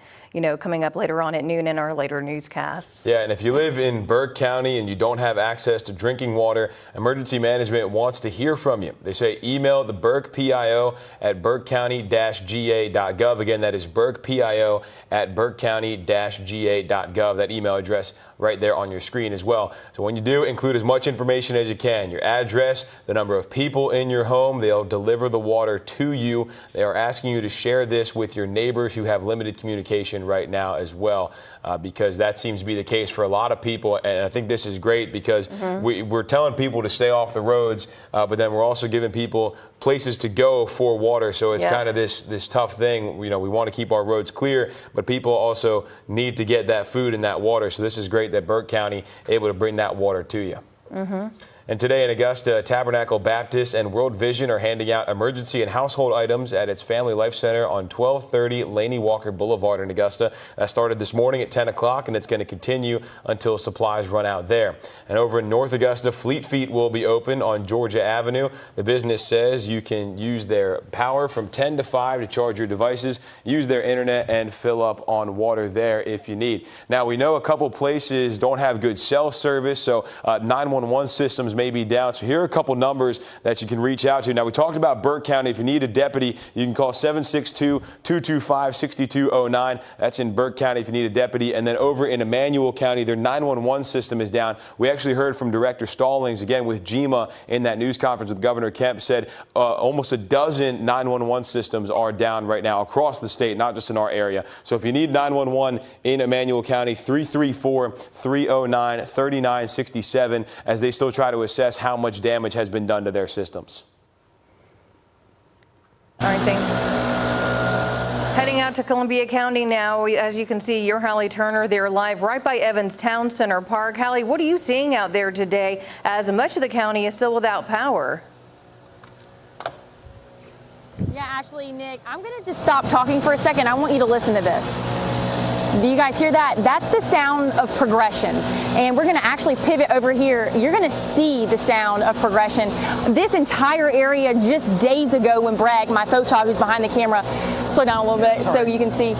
coming up later on at noon in our later newscasts. Yeah, and if you live in Burke County and you don't have access to drinking water, Emergency Management wants to hear from you. They say email the Burke PIO at burkecounty-ga.gov. Again, that is Burke PIO at burkecounty-ga.gov. That email address right there on your screen as well. So when you do, include as much information as you can. Your address, the number of people in your home. They'll deliver the water to you. They are asking you to share this with your neighbors who have limited communication right now as well, because that seems to be the case for a lot of people. And I think this is great because we're telling people to stay off the roads, but then we're also giving people places to go for water. So it's kind of this tough thing. We want to keep our roads clear, but people also need to get that food and that water. So this is great that Burke County able to bring that water to you. And today in Augusta, Tabernacle Baptist and World Vision are handing out emergency and household items at its Family Life Center on 1230 Laney Walker Boulevard in Augusta. That started this morning at 10 o'clock, and it's going to continue until supplies run out there. And over in North Augusta, Fleet Feet will be open on Georgia Avenue. The business says you can use their power from 10 to 5 to charge your devices, use their internet, and fill up on water there if you need. Now, we know a couple places don't have good cell service, so 911 systems may be down. So here are a couple numbers that you can reach out to. Now, we talked about Burke County. If you need a deputy, you can call 762-225-6209. That's in Burke County if you need a deputy. And then over in Emmanuel County, their 911 system is down. We actually heard from Director Stallings, again, with GMA in that news conference with Governor Kemp, said almost a dozen 911 systems are down right now across the state, not just in our area. So if you need 911 in Emmanuel County, 334-309-3967 as they still try to assess how much damage has been done to their systems. All right, thanks. Heading out to Columbia County now, as you can see, you're Hallie Turner there live right by Evans Town Center Park. Hallie, what are you seeing out there today as much of the county is still without power? Yeah, actually, Nick, I'm going to just stop talking for a second. I want you to listen to this. Do you guys hear that? That's the sound of progression. And we're going to actually pivot over here. You're going to see the sound of progression. This entire area just days ago when Bragg, my photog who's behind the camera, slow down a little bit so you can see.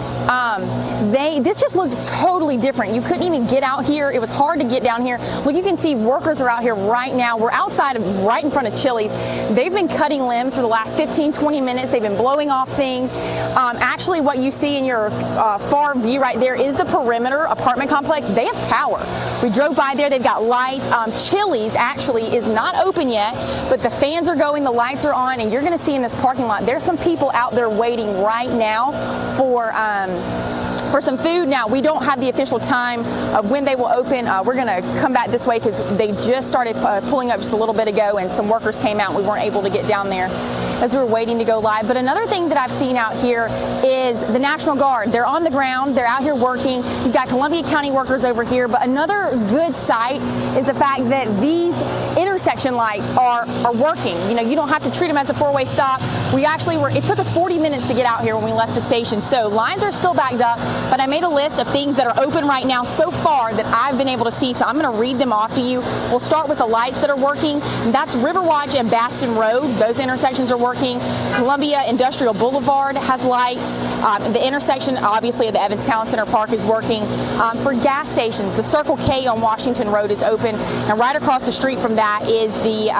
This just looked totally different. You couldn't even get out here. It was hard to get down here. Look, you can see workers are out here right now. We're outside right in front of Chili's. They've been cutting limbs for the last 15, 20 minutes. They've been blowing off things. Actually, what you see in your far view right there is the perimeter apartment complex. They have power. We drove by there. They've got lights. Chili's actually is not open yet, but the fans are going, the lights are on, and you're going to see in this parking lot, there's some people out there waiting right now for some food. Now, we don't have the official time of when they will open. We're going to come back this way because they just started pulling up just a little bit ago, and some workers came out. We weren't able to get down there as we were waiting to go live. But another thing that I've seen out here is the National Guard. They're on the ground. They're out here working. You've got Columbia County workers over here. But another good sight is the fact that these intersection lights are working. You know, you don't have to treat them as a four-way stop. It took us 40 minutes to get out here when we left the station. So lines are still backed up, but I made a list of things that are open right now so far that I've been able to see. So I'm going to read them off to you. We'll start with the lights that are working. That's Riverwatch and Bastion Road. Those intersections are working. Columbia Industrial Boulevard has lights. The intersection, obviously, at the Evans Town Center Park is working. For gas stations, the Circle K on Washington Road is open. And right across the street from that is the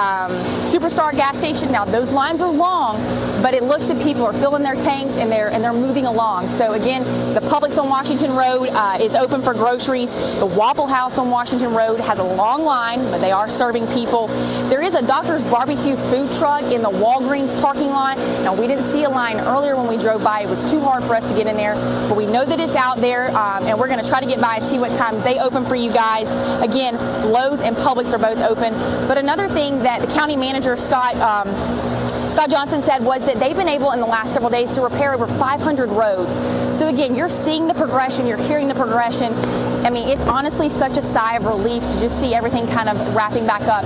Superstar gas station. Now, those lines are long, but it looks like people are filling their tanks and they're moving along. So again, the Publix on Washington Road is open for groceries. The Waffle House on Washington Road has a long line, but they are serving people. There is a Doctor's Barbecue food truck in the Walgreens parking lot. Now, we didn't see a line earlier when we drove by. It was too hard for us to get in there, but we know that it's out there, and we're going to try to get by and see what times they open for you guys. Again, Lowe's and Publix are both open. But another thing that the county manager, Scott Johnson, said was that they've been able in the last several days to repair over 500 roads. So again, you're seeing the progression, you're hearing the progression. I mean, it's honestly such a sigh of relief to just see everything kind of wrapping back up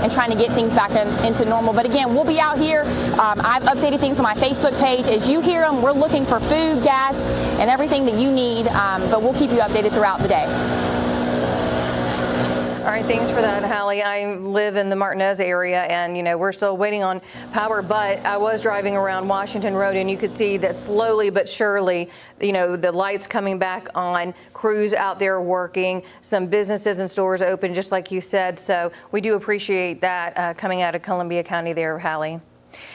and trying to get things back into normal. But again, we'll be out here. I've updated things on my Facebook page. As you hear them, we're looking for food, gas, and everything that you need, but we'll keep you updated throughout the day. All right, thanks for that, Hallie. I live in the Martinez area, and, you know, we're still waiting on power, but I was driving around Washington Road, and you could see that slowly but surely, you know, the lights coming back on, crews out there working, some businesses and stores open, just like you said. So we do appreciate that coming out of Columbia County there, Hallie.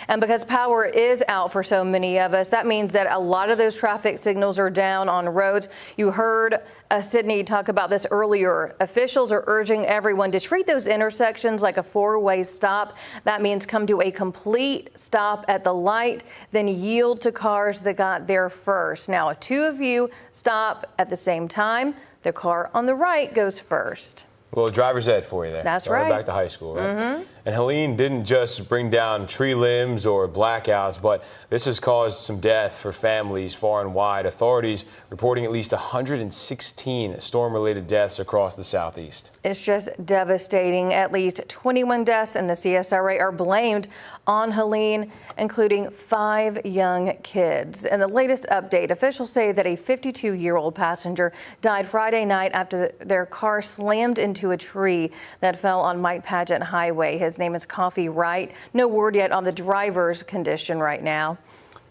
And because power is out for so many of us, that means that a lot of those traffic signals are down on roads. You heard Sydney talk about this earlier. Officials are urging everyone to treat those intersections like a four-way stop. That means come to a complete stop at the light, then yield to cars that got there first. Now, if two of you stop at the same time, the car on the right goes first. Well, driver's ed for you there. That's right. right. Back to high school, right? Mm-hmm. And Helene didn't just bring down tree limbs or blackouts, but this has caused some death for families far and wide. Authorities reporting at least 116 storm-related deaths across the southeast. It's just devastating. At least 21 deaths in the CSRA are blamed on Helene, including 5 young kids. In the latest update, officials say that a 52-year-old passenger died Friday night after their car slammed into a tree that fell on Mike Pageant Highway. His name is Coffee Wright. No word yet on the driver's condition right now.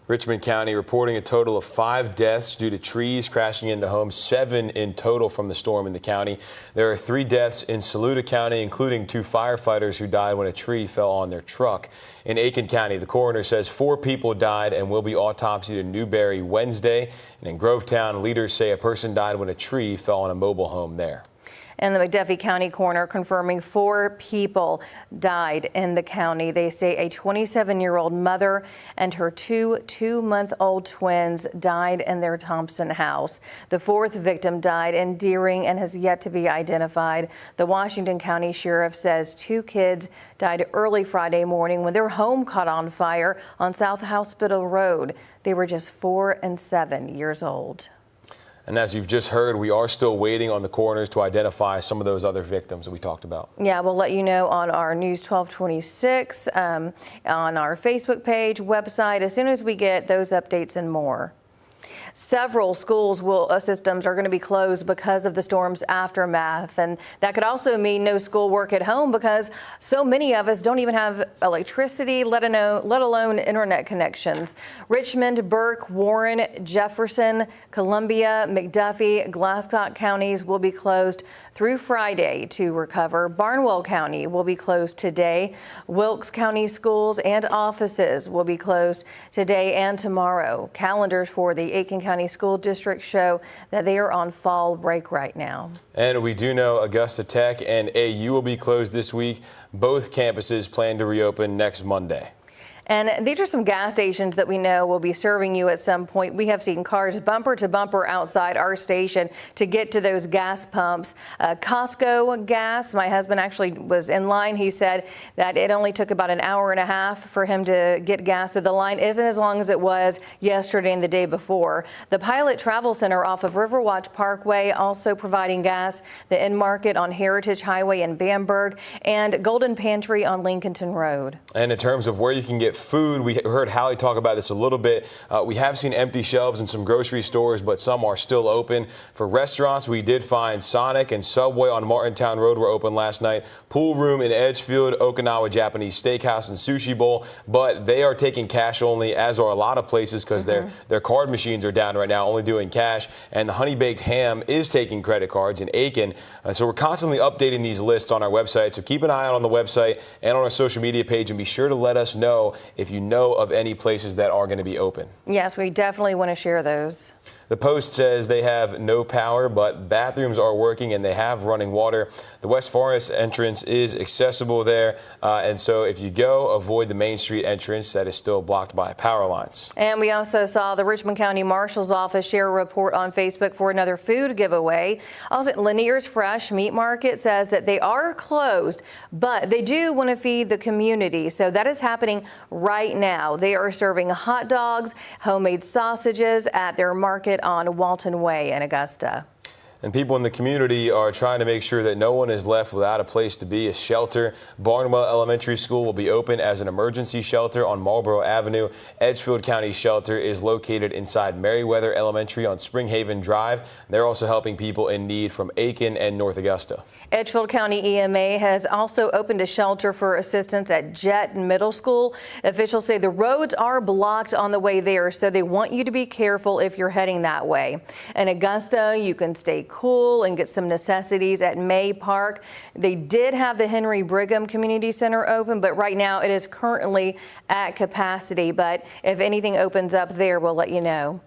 Richmond County reporting a total of 5 deaths due to trees crashing into homes, 7 in total from the storm in the county. There are 3 deaths in Saluda County, including 2 firefighters who died when a tree fell on their truck. In Aiken County, the coroner says 4 people died and will be autopsied in Newberry Wednesday. And in Grovetown, leaders say a person died when a tree fell on a mobile home there. And the McDuffie County coroner confirming 4 people died in the county. They say a 27-year-old mother and her 2 two-month-old twins died in their Thompson house. The 4th victim died in Deering and has yet to be identified. The Washington County Sheriff says 2 kids died early Friday morning when their home caught on fire on South Hospital Road. They were just 4 and 7 years old. And as you've just heard, we are still waiting on the coroners to identify some of those other victims that we talked about. Yeah, we'll let you know on our News 1226, on our Facebook page, website, as soon as we get those updates and more. Several schools systems are going to be closed because of the storm's aftermath, and that could also mean no schoolwork at home because so many of us don't even have electricity, let alone internet connections. Richmond, Burke, Warren, Jefferson, Columbia, McDuffie, Glasscock counties will be closed through Friday to recover. Barnwell County will be closed today. Wilkes County schools and offices will be closed today and tomorrow. Calendars for the Aiken County School District show that they are on fall break right now. And we do know Augusta Tech and AU will be closed this week. Both campuses plan to reopen next Monday. And these are some gas stations that we know will be serving you at some point. We have seen cars bumper to bumper outside our station to get to those gas pumps. Costco gas, my husband actually was in line. He said that it only took about an hour and a half for him to get gas. So the line isn't as long as it was yesterday and the day before. The Pilot Travel Center off of Riverwatch Parkway also providing gas. The Inn Market on Heritage Highway in Bamberg and Golden Pantry on Lincolnton Road. And in terms of where you can get food, we heard Hallie talk about this a little bit. We have seen empty shelves in some grocery stores, but some are still open. For restaurants, we did find Sonic and Subway on Martintown Road were open last night. Pool Room in Edgefield, Okinawa Japanese Steakhouse and Sushi Bowl, but they are taking cash only, as are a lot of places because their card machines are down right now, only doing cash. And the Honey Baked Ham is taking credit cards in Aiken. So we're constantly updating these lists on our website. So keep an eye out on the website and on our social media page, and be sure to let us know if you know of any places that are going to be open. Yes, we definitely want to share those. The Post says they have no power, but bathrooms are working and they have running water. The West Forest entrance is accessible there. And so if you go, avoid the Main Street entrance that is still blocked by power lines. And we also saw the Richmond County Marshal's Office share a report on Facebook for another food giveaway. Also, Lanier's Fresh Meat Market says that they are closed, but they do want to feed the community. So that is happening right now. They are serving hot dogs, homemade sausages at their market on Walton Way in Augusta. And people in the community are trying to make sure that no one is left without a place to be, a shelter. Barnwell Elementary School will be open as an emergency shelter on Marlboro Avenue. Edgefield County Shelter is located inside Meriwether Elementary on Springhaven Drive. They're also helping people in need from Aiken and North Augusta. Edgefield County EMA has also opened a shelter for assistance at Jet Middle School. Officials say the roads are blocked on the way there, so they want you to be careful if you're heading that way. In Augusta, you can stay cool and get some necessities at May Park. They did have the Henry Brigham Community Center open, but right now it is currently at capacity. But if anything opens up there, we'll let you know.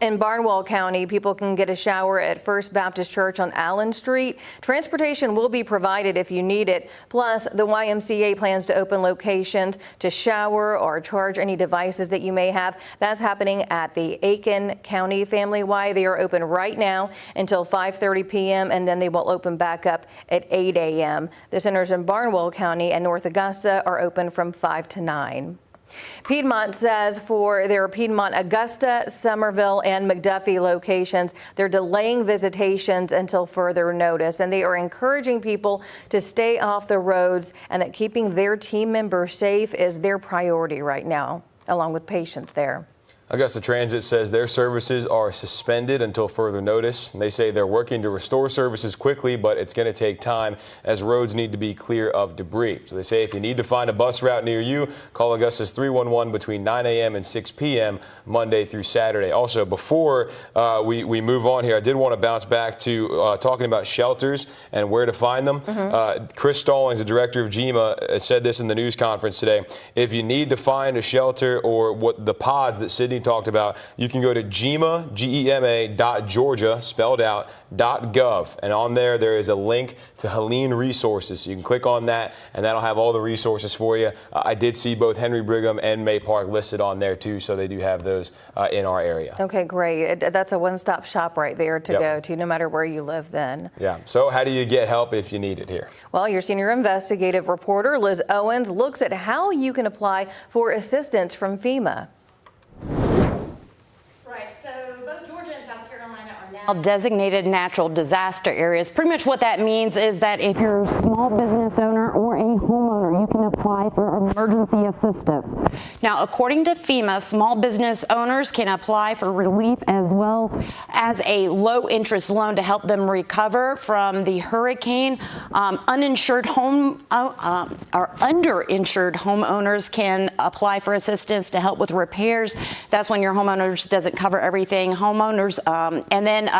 In Barnwell County, people can get a shower at First Baptist Church on Allen Street. Transportation will be provided if you need it. Plus, the YMCA plans to open locations to shower or charge any devices that you may have. That's happening at the Aiken County Family Y. They are open right now until 5:30 p.m. and then they will open back up at 8 a.m. The centers in Barnwell County and North Augusta are open from 5 to 9. Piedmont says for their Piedmont, Augusta, Somerville, and McDuffie locations, they're delaying visitations until further notice, and they are encouraging people to stay off the roads and that keeping their team members safe is their priority right now, along with patients there. Augusta Transit says their services are suspended until further notice. And they say they're working to restore services quickly, but it's going to take time as roads need to be clear of debris. So they say if you need to find a bus route near you, call Augusta's 311 between 9 a.m. and 6 p.m. Monday through Saturday. Also, before we move on here, I did want to bounce back to talking about shelters and where to find them. Chris Stallings, the director of GEMA, said this in the news conference today. If you need to find a shelter or what the pods that Sydney talked about, you can go to GEMA, GEMA.Georgia, spelled out, .gov. And on there is a link to Helene resources. So you can click on that, and that'll have all the resources for you. I did see both Henry Brigham and May Park listed on there, too, so they do have those in our area. Okay, great. That's a one-stop shop right there to go to, no matter where you live then. Yeah. So how do you get help if you need it here? Well, your senior investigative reporter, Liz Owens, looks at how you can apply for assistance from FEMA. Designated natural disaster areas. Pretty much what that means is that if you're a small business owner or a homeowner, you can apply for emergency assistance. Now, according to FEMA, small business owners can apply for relief as well as a low interest loan to help them recover from the hurricane. Uninsured home or underinsured homeowners can apply for assistance to help with repairs. That's when your homeowners doesn't cover everything. Homeowners, and then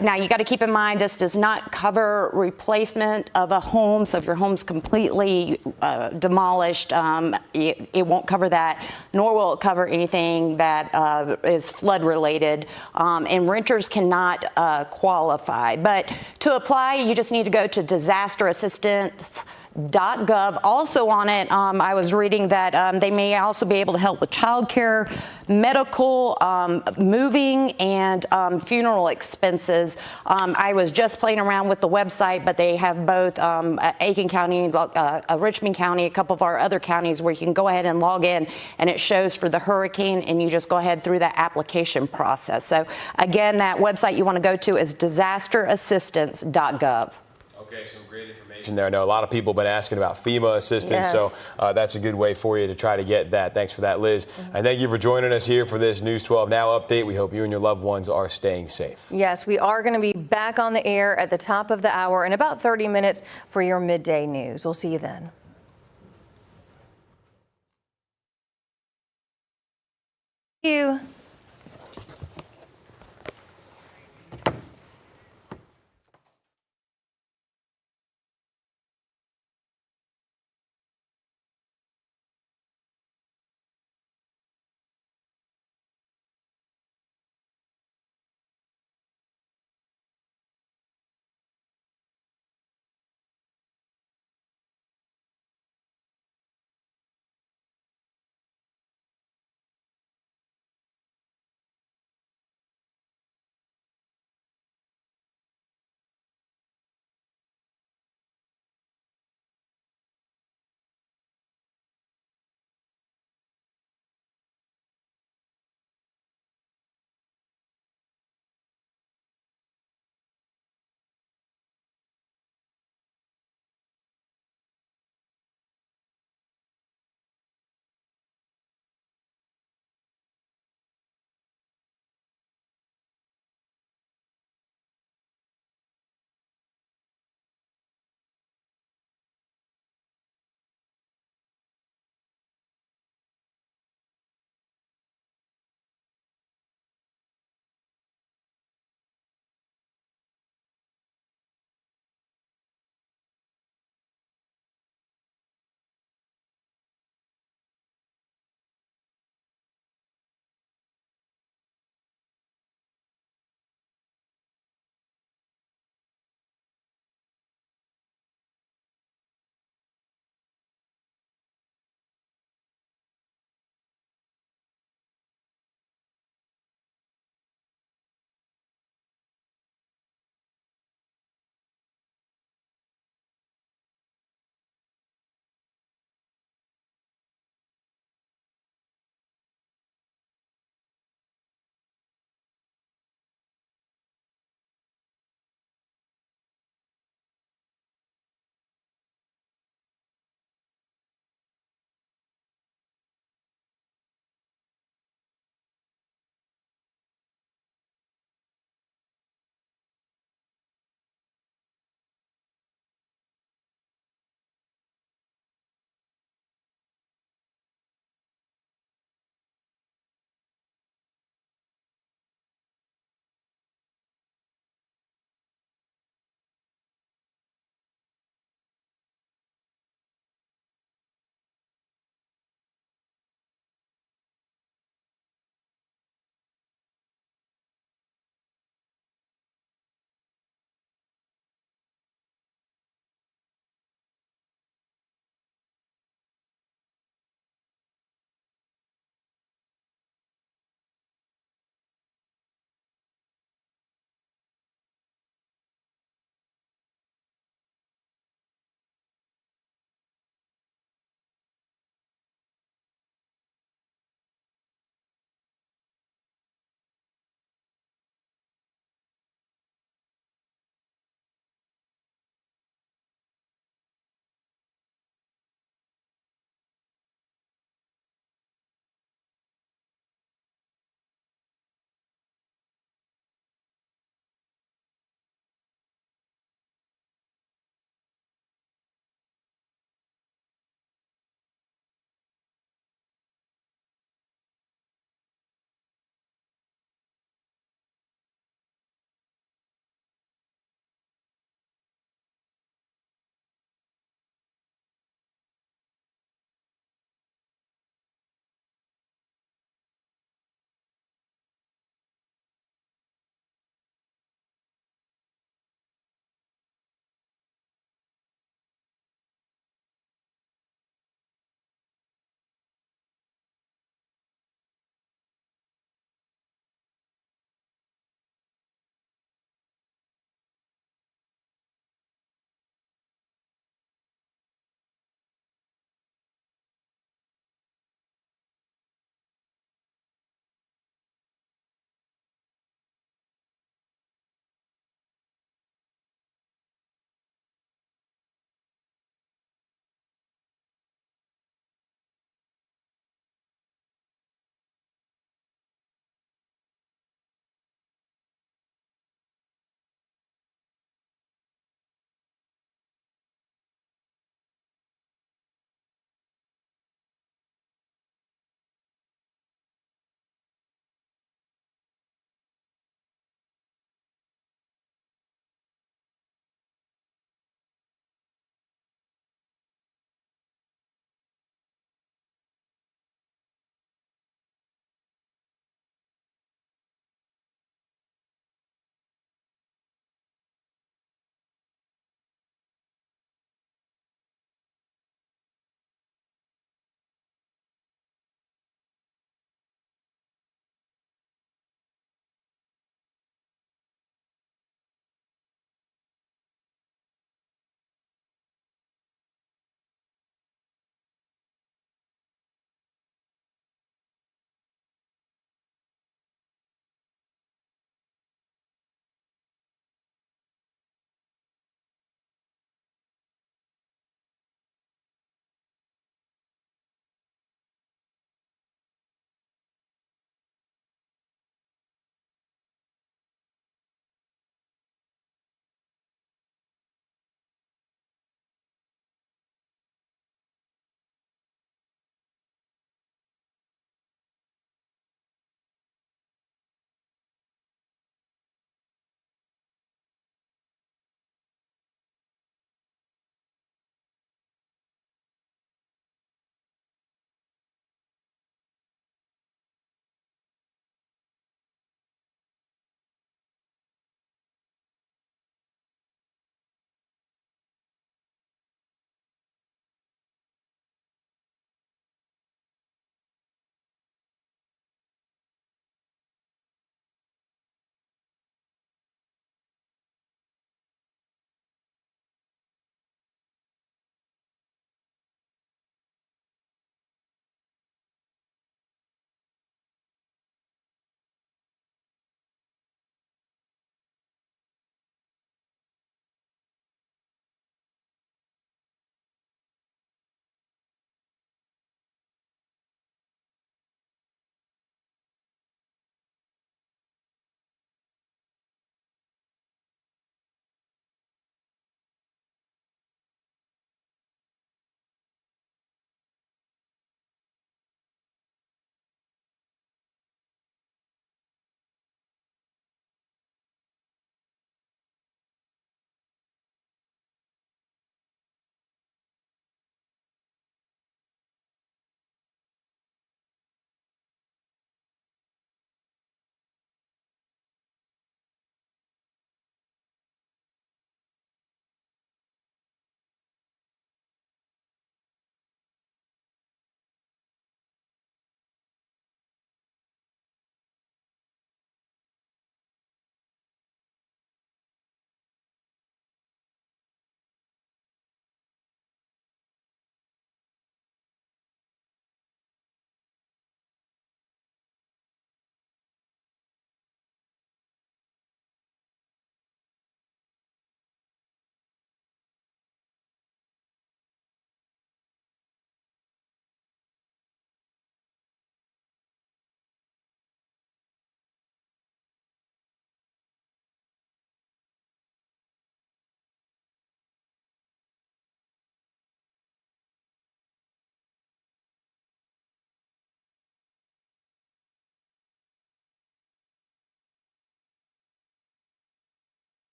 now you got to keep in mind this does not cover replacement of a home. So if your home's completely demolished, it won't cover that, nor will it cover anything that is flood related. And renters cannot qualify. But to apply, you just need to go to disaster assistance .gov. Also on it, I was reading that they may also be able to help with childcare, medical, moving, and funeral expenses. I was just playing around with the website, but they have both Aiken County, Richmond County, a couple of our other counties where you can go ahead and log in, and it shows for the hurricane, and you just go ahead through that application process. So again, that website you want to go to is disasterassistance.gov. Okay, some great information there. I know a lot of people have been asking about FEMA assistance, so that's a good way for you to try to get that. Thanks for that, Liz. And thank you for joining us here for this News 12 Now update. We hope you and your loved ones are staying safe. Yes, we are going to be back on the air at the top of the hour in about 30 minutes for your midday news. We'll see you then. Thank you.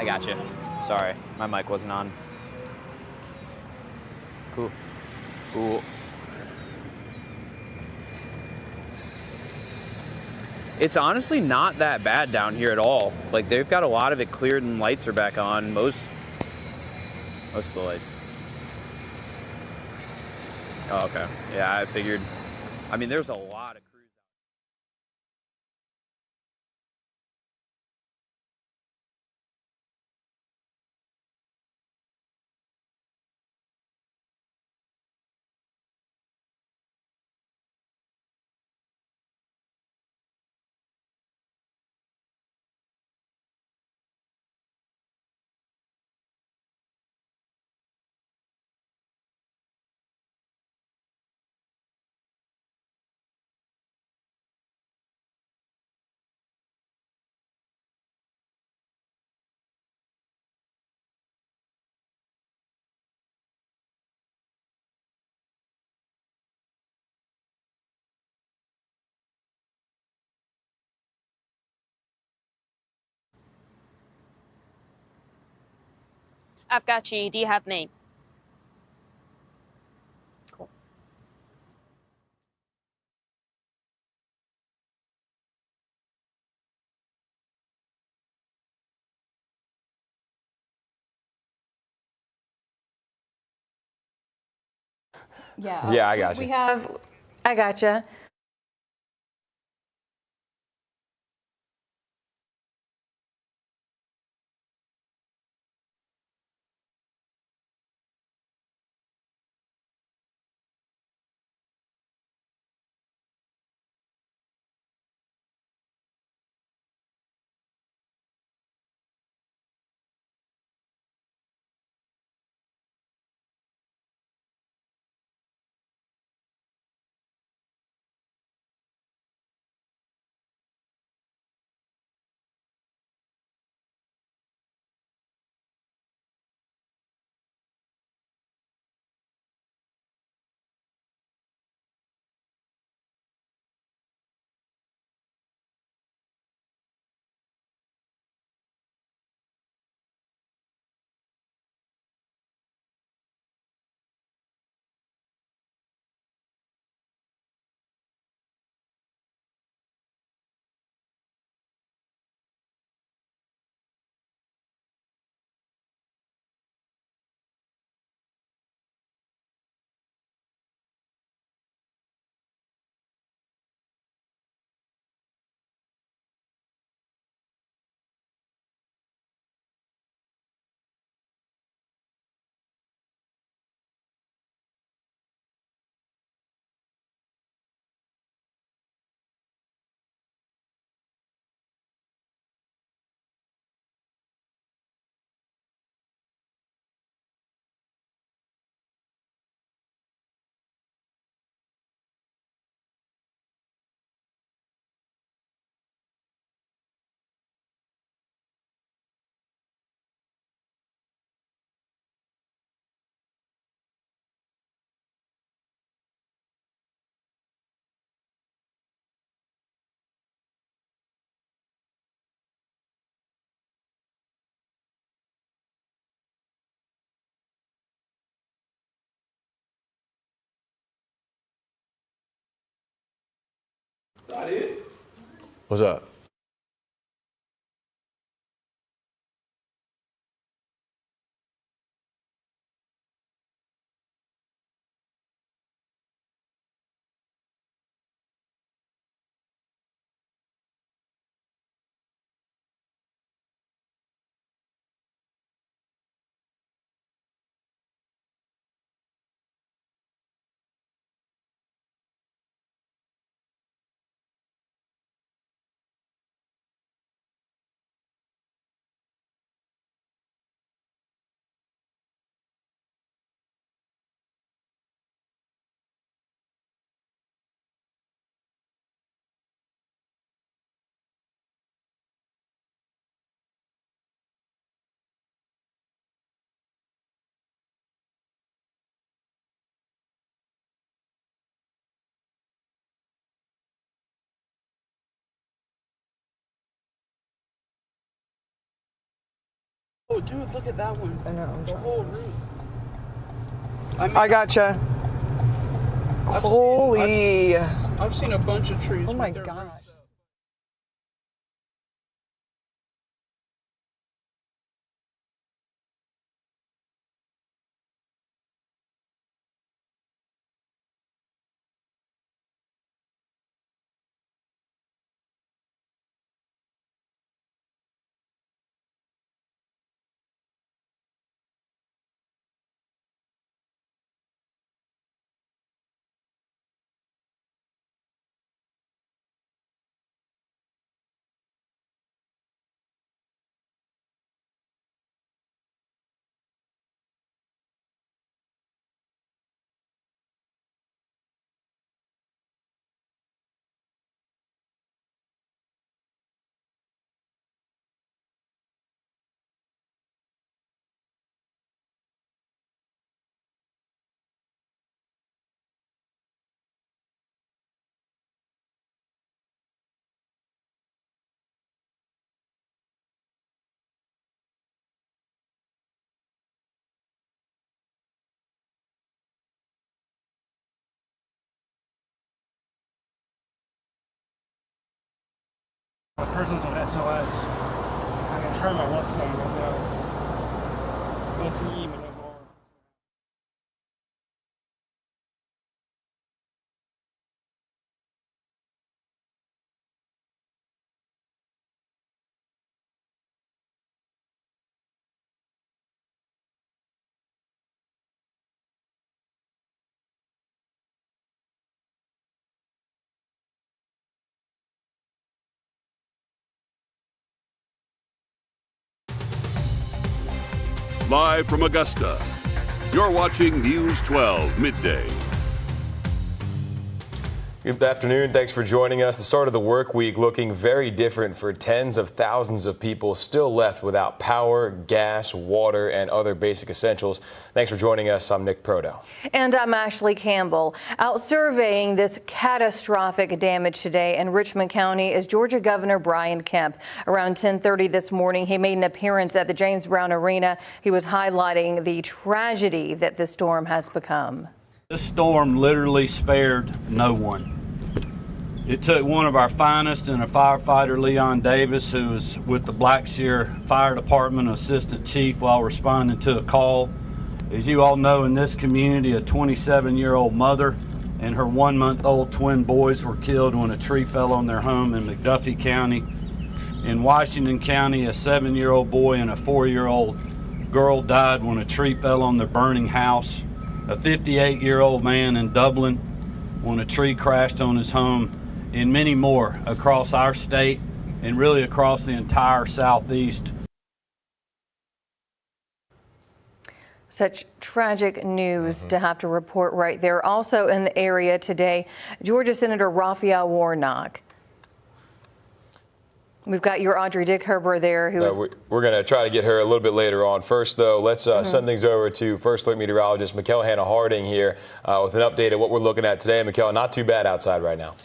I got you. Sorry, my mic wasn't on. Cool. Cool. It's honestly not that bad down here at all. Like, they've got a lot of it cleared and lights are back on. Most of the lights. Oh, okay. Yeah, I figured. I mean, there's a lot of crews. I've got you. Do you have me? Cool. Yeah. Yeah, I got you. I gotcha. What's up? Oh, dude, look at that one. I know. I'm the trying. whole route. I gotcha. Holy. I've seen a bunch of trees. Oh my with their gosh. roots up. The person's on SOS. I can try my luck on right now. Let's see even over. Live from Augusta, you're watching News 12 Midday. Good afternoon. Thanks for joining us. The start of the work week looking very different for tens of thousands of people still left without power, gas, water, and other basic essentials. Thanks for joining us. I'm Nick Proto. And I'm Ashley Campbell. Out surveying this catastrophic damage today in Richmond County is Georgia Governor Brian Kemp. Around 10:30 this morning, he made an appearance at the James Brown Arena. He was highlighting the tragedy that this storm has become. This storm literally spared no one. It took one of our finest and a firefighter, Leon Davis, who was with the Blackshear Fire Department Assistant Chief while responding to a call. As you all know, in this community, a 27-year-old mother and her 1-month-old twin boys were killed when a tree fell on their home in McDuffie County. In Washington County, a 7-year-old boy and a 4-year-old girl died when a tree fell on their burning house. A 58-year-old man in Dublin when a tree crashed on his home, and many more across our state and really across the entire Southeast. Such tragic news to have to report right there. Also in the area today, Georgia Senator Raphael Warnock. We've got your Audrey Dickherber there. We're going to try to get her a little bit later on. First, though, let's send things over to First Alert Meteorologist Mikkel Hannah Harding here with an update of what we're looking at today. Mikkel, not too bad outside right now.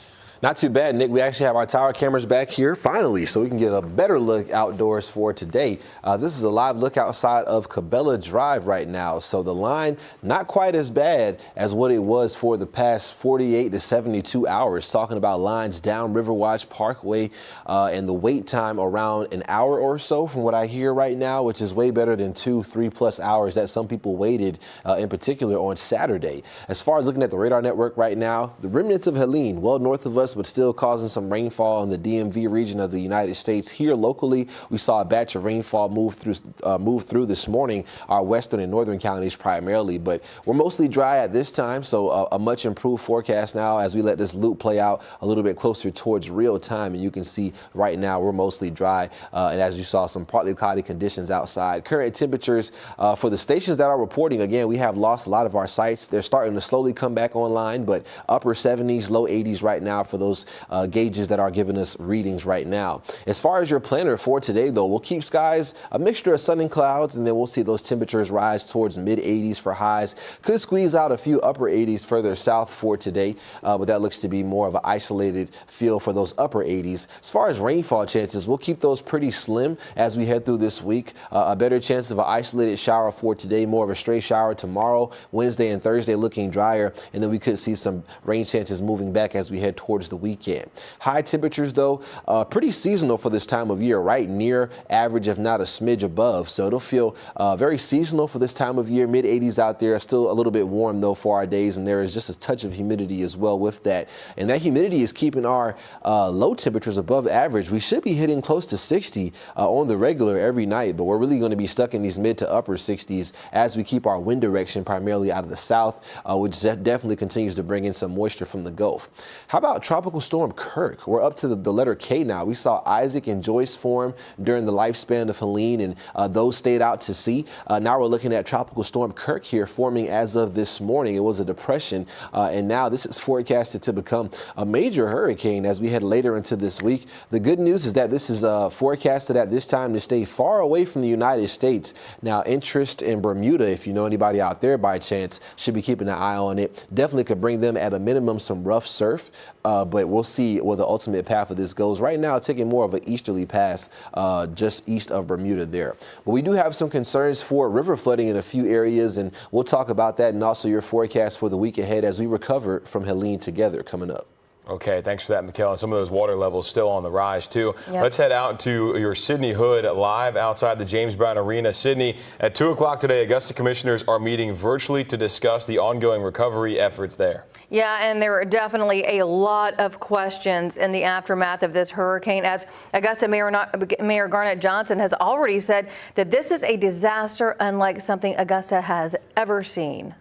Not too bad, Nick. We actually have our tower cameras back here finally, so we can get a better look outdoors for today. This is a live look outside of Cabela Drive right now. So the line not quite as bad as what it was for the past 48 to 72 hours. Talking about lines down Riverwatch Parkway and the wait time around an hour or so from what I hear right now, which is way better than 2-3+ hours that some people waited in particular on Saturday. As far as looking at the radar network right now, the remnants of Helene well north of us, but still causing some rainfall in the DMV region of the United States. Here locally, we saw a batch of rainfall move through this morning, our western and northern counties primarily, but we're mostly dry at this time, so a much improved forecast now as we let this loop play out a little bit closer towards real time. And you can see right now we're mostly dry, and as you saw, some partly cloudy conditions outside. Current temperatures for the stations that are reporting, again, we have lost a lot of our sites. They're starting to slowly come back online, but upper 70s, low 80s right now for for those gauges that are giving us readings right now. As far as your planner for today, though, we'll keep skies a mixture of sun and clouds, and then we'll see those temperatures rise towards mid-80s for highs. Could squeeze out a few upper 80s further south for today, but that looks to be more of an isolated feel for those upper 80s. As far as rainfall chances, we'll keep those pretty slim as we head through this week. A better chance of an isolated shower for today, more of a stray shower tomorrow, Wednesday and Thursday looking drier, and then we could see some rain chances moving back as we head towards the weekend. High temperatures, though, pretty seasonal for this time of year, right near average, if not a smidge above. So it'll feel very seasonal for this time of year. Mid-80s out there, still a little bit warm, though, for our days, and there is just a touch of humidity as well with that. And that humidity is keeping our low temperatures above average. We should be hitting close to 60 on the regular every night, but we're really going to be stuck in these mid to upper 60s as we keep our wind direction primarily out of the south, which definitely continues to bring in some moisture from the Gulf. How about Tropical Storm Kirk? We're up to the letter K now. We saw Isaac and Joyce form during the lifespan of Helene, and those stayed out to sea. Now we're looking at Tropical Storm Kirk here forming as of this morning. It was a depression, and now this is forecasted to become a major hurricane as we head later into this week. The good news is that this is forecasted at this time to stay far away from the United States. Now, interest in Bermuda, if you know anybody out there by chance, should be keeping an eye on it. Definitely could bring them at a minimum some rough surf, but we'll see where the ultimate path of this goes. Right now, taking more of an easterly path just east of Bermuda there. But we do have some concerns for river flooding in a few areas, and we'll talk about that and also your forecast for the week ahead as we recover from Helene together coming up. Okay, thanks for that, Mikkel. And some of those water levels still on the rise, too. Yep. Let's head out to your Sydney Hood live outside the James Brown Arena. Sydney, at 2 o'clock today, Augusta commissioners are meeting virtually to discuss the ongoing recovery efforts there. Yeah, and there are definitely a lot of questions in the aftermath of this hurricane, as Augusta Mayor Garnett Johnson has already said that this is a disaster unlike something Augusta has ever seen.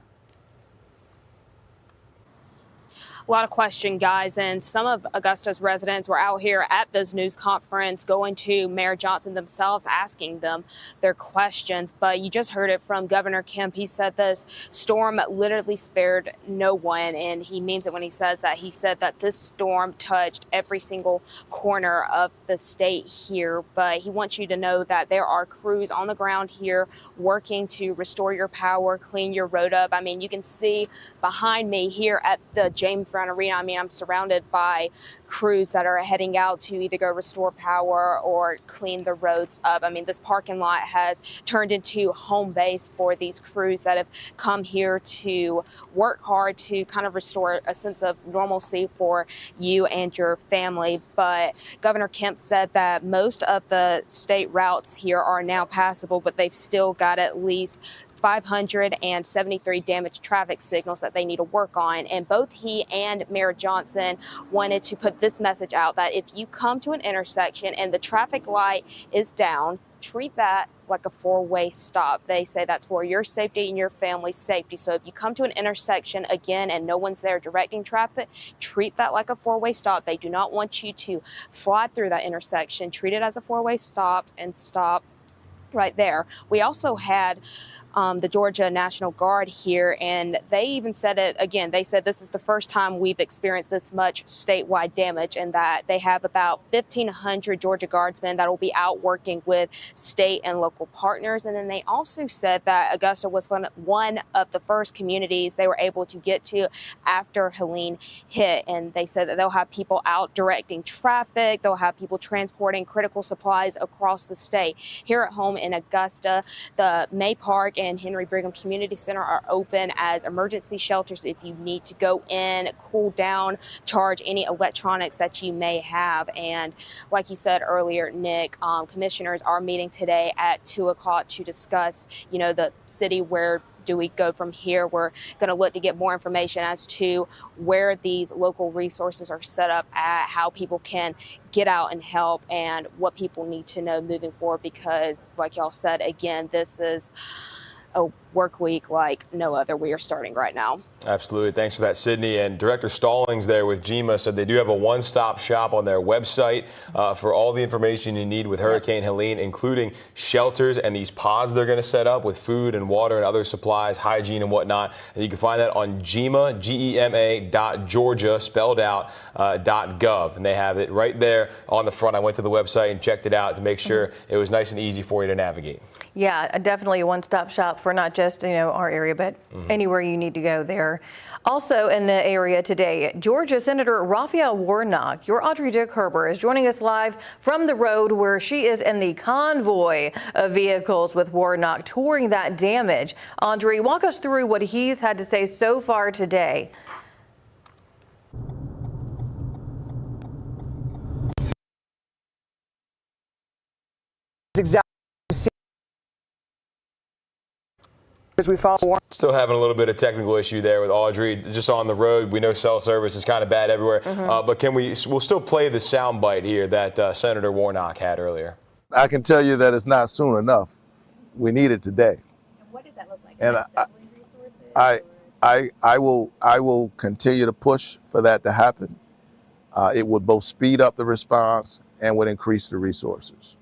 A lot of question, guys, and some of Augusta's residents were out here at this news conference going to Mayor Johnson themselves, asking them their questions. But you just heard it from Governor Kemp. He said this storm literally spared no one, and he means it when he says that. He said that this storm touched every single corner of the state here, but he wants you to know that there are crews on the ground here working to restore your power, clean your road up. I mean, you can see behind me here at the James Brown Arena, I mean, I'm surrounded by crews that are heading out to either go restore power or clean the roads up. I mean, this parking lot has turned into home base for these crews that have come here to work hard to kind of restore a sense of normalcy for you and your family. But Governor Kemp said that most of the state routes here are now passable, but they've still got at least 573 damaged traffic signals that they need to work on. And both he and Mayor Johnson wanted to put this message out that if you come to an intersection and the traffic light is down, treat that like a four-way stop. They say that's for your safety and your family's safety. So if you come to an intersection again and no one's there directing traffic, treat that like a four-way stop. They do not want you to fly through that intersection. Treat it as a four-way stop and stop right there. We also had the Georgia National Guard here, and they even said it again. They said this is the first time we've experienced this much statewide damage, and that they have about 1,500 Georgia Guardsmen that will be out working with state and local partners. And then they also said that Augusta was one of the first communities they were able to get to after Helene hit. And they said that they'll have people out directing traffic. They'll have people transporting critical supplies across the state. Here at home in Augusta, the May Park and Henry Brigham Community Center are open as emergency shelters if you need to go in, cool down, charge any electronics that you may have. And like you said earlier, Nick, commissioners are meeting today at 2 o'clock to discuss, you know, the city, where do we go from here? We're going to look to get more information as to where these local resources are set up at, how people can get out and help, and what people need to know moving forward. Because like y'all said, again, this is a work week like no other we are starting right now. Absolutely. Thanks for that, Sydney. And Director Stallings there with GEMA said they do have a one-stop shop on their website for all the information you need with Hurricane Helene, including shelters and these pods they're going to set up with food and water and other supplies, hygiene and whatnot. And you can find that on GEMA, GEMA.Georgia, spelled out, .gov. And they have it right there on the front. I went to the website and checked it out to make sure it was nice and easy for you to navigate. Yeah, definitely a one-stop shop for not just, our area, but anywhere you need to go there. Also in the area today, Georgia Senator Raphael Warnock, your Audrey Dick-Herber, is joining us live from the road where she is in the convoy of vehicles with Warnock touring that damage. Audrey, walk us through what he's had to say so far today. Exactly. As we follow. Still having a little bit of technical issue there with Audrey, just on the road. We know cell service is kind of bad everywhere, but we'll still play the sound bite here that Senator Warnock had earlier. I can tell you that it's not soon enough. We need it today. And what does that look like? And I will continue to push for that to happen. It would both speed up the response and would increase the resources.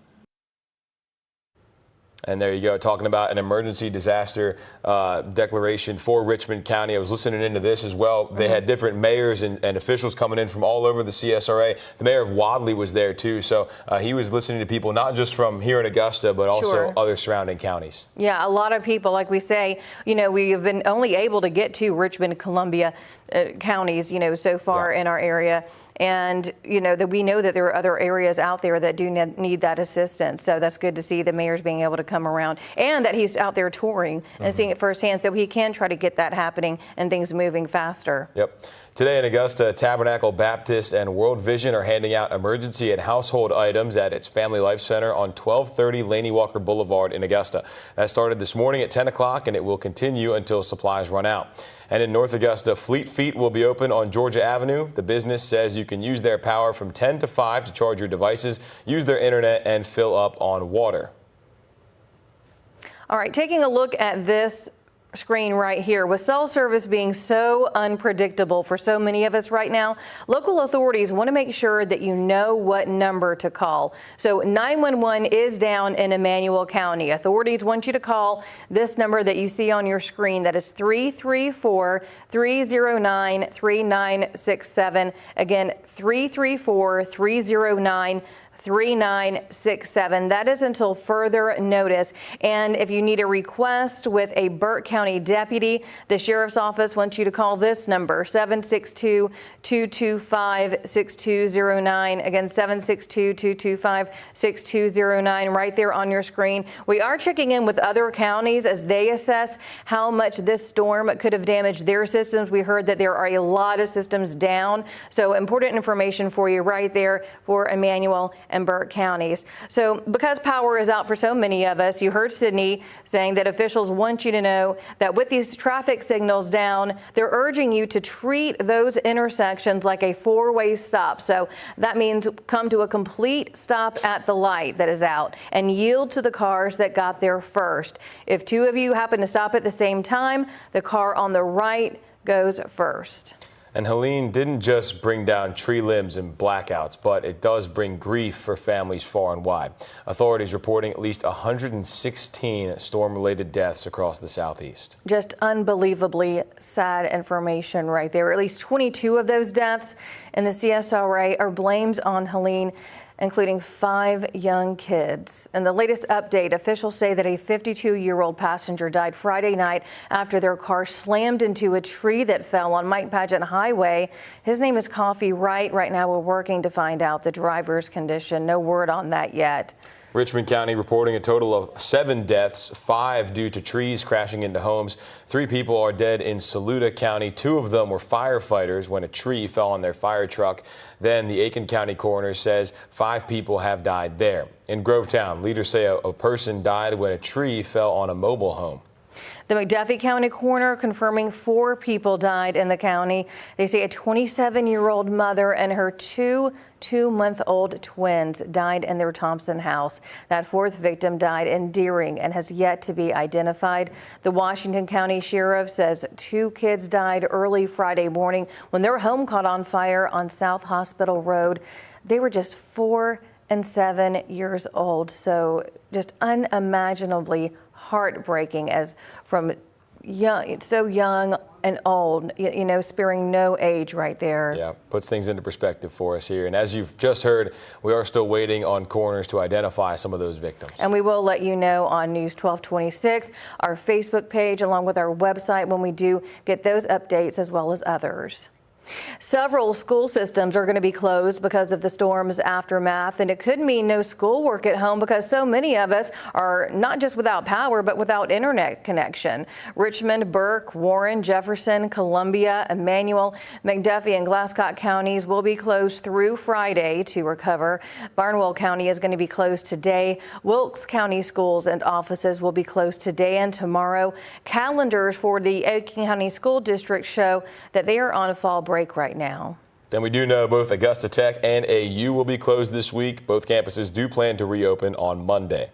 And there you go, talking about an emergency disaster declaration for Richmond County. I was listening into this as well. They had different mayors and officials coming in from all over the CSRA. The mayor of Wadley was there too, so he was listening to people not just from here in Augusta, but also other surrounding counties. Yeah, a lot of people, like we say, we have been only able to get to Richmond, Columbia counties, so far in our area. And, that we know that there are other areas out there that do need that assistance. So that's good to see the mayor's being able to come around and that he's out there touring and seeing it firsthand so he can try to get that happening and things moving faster. Yep. Today in Augusta, Tabernacle Baptist and World Vision are handing out emergency and household items at its Family Life Center on 1230 Laney Walker Boulevard in Augusta. That started this morning at 10 o'clock and it will continue until supplies run out. And in North Augusta, Fleet Feet will be open on Georgia Avenue. The business says you can use their power from 10 to 5 to charge your devices, use their internet, and fill up on water. All right, taking a look at this screen right here. With cell service being so unpredictable for so many of us right now, local authorities want to make sure that you know what number to call. So 911 is down in Emmanuel County. Authorities want you to call this number that you see on your screen. That is 334-309-3967. Again, 334-309-3967. That is until further notice. And if you need a request with a Burke County deputy, the sheriff's office wants you to call this number, 762-225-6209. Again, 762-225-6209, right there on your screen. We are checking in with other counties as they assess how much this storm could have damaged their systems. We heard that there are a lot of systems down. So important information for you right there for Emmanuel and Burke counties. So because power is out for so many of us, you heard Sydney saying that officials want you to know that with these traffic signals down, they're urging you to treat those intersections like a four-way stop. So that means come to a complete stop at the light that is out and yield to the cars that got there first. If two of you happen to stop at the same time, the car on the right goes first. And Helene didn't just bring down tree limbs and blackouts, but it does bring grief for families far and wide. Authorities reporting at least 116 storm-related deaths across the southeast. Just unbelievably sad information right there. At least 22 of those deaths in the CSRA are blamed on Helene, including 5 young kids. In the latest update, officials say that a 52-year-old passenger died Friday night after their car slammed into a tree that fell on Mike Paget Highway. His name is Coffee Wright. Right now, we're working to find out the driver's condition. No word on that yet. Richmond County reporting a total of 7 deaths, 5 due to trees crashing into homes. 3 people are dead in Saluda County. 2 of them were firefighters when a tree fell on their fire truck. Then the Aiken County coroner says 5 people have died there. In Grovetown, leaders say a person died when a tree fell on a mobile home. The McDuffie County coroner confirming 4 people died in the county. They say a 27-year-old mother and her two-month-old twins died in their Thompson house. That 4th victim died in Deering and has yet to be identified. The Washington County Sheriff says 2 kids died early Friday morning when their home caught on fire on South Hospital Road. They were just 4 and 7 years old, so just unimaginably heartbreaking, as from young, so young and old, you know, sparing no age right there. Yeah, puts things into perspective for us here. And as you've just heard, we are still waiting on coroners to identify some of those victims. And we will let you know on News 1226, our Facebook page, along with our website, when we do get those updates as well as others. Several school systems are going to be closed because of the storm's aftermath, and it could mean no schoolwork at home because so many of us are not just without power, but without internet connection. Richmond, Burke, Warren, Jefferson, Columbia, Emmanuel, McDuffie, and Glasscock counties will be closed through Friday to recover. Barnwell County is going to be closed today. Wilkes County schools and offices will be closed today and tomorrow. Calendars for the Aiken County School District show that they are on fall break right now. Then we do know both Augusta Tech and AU will be closed this week. Both campuses do plan to reopen on Monday.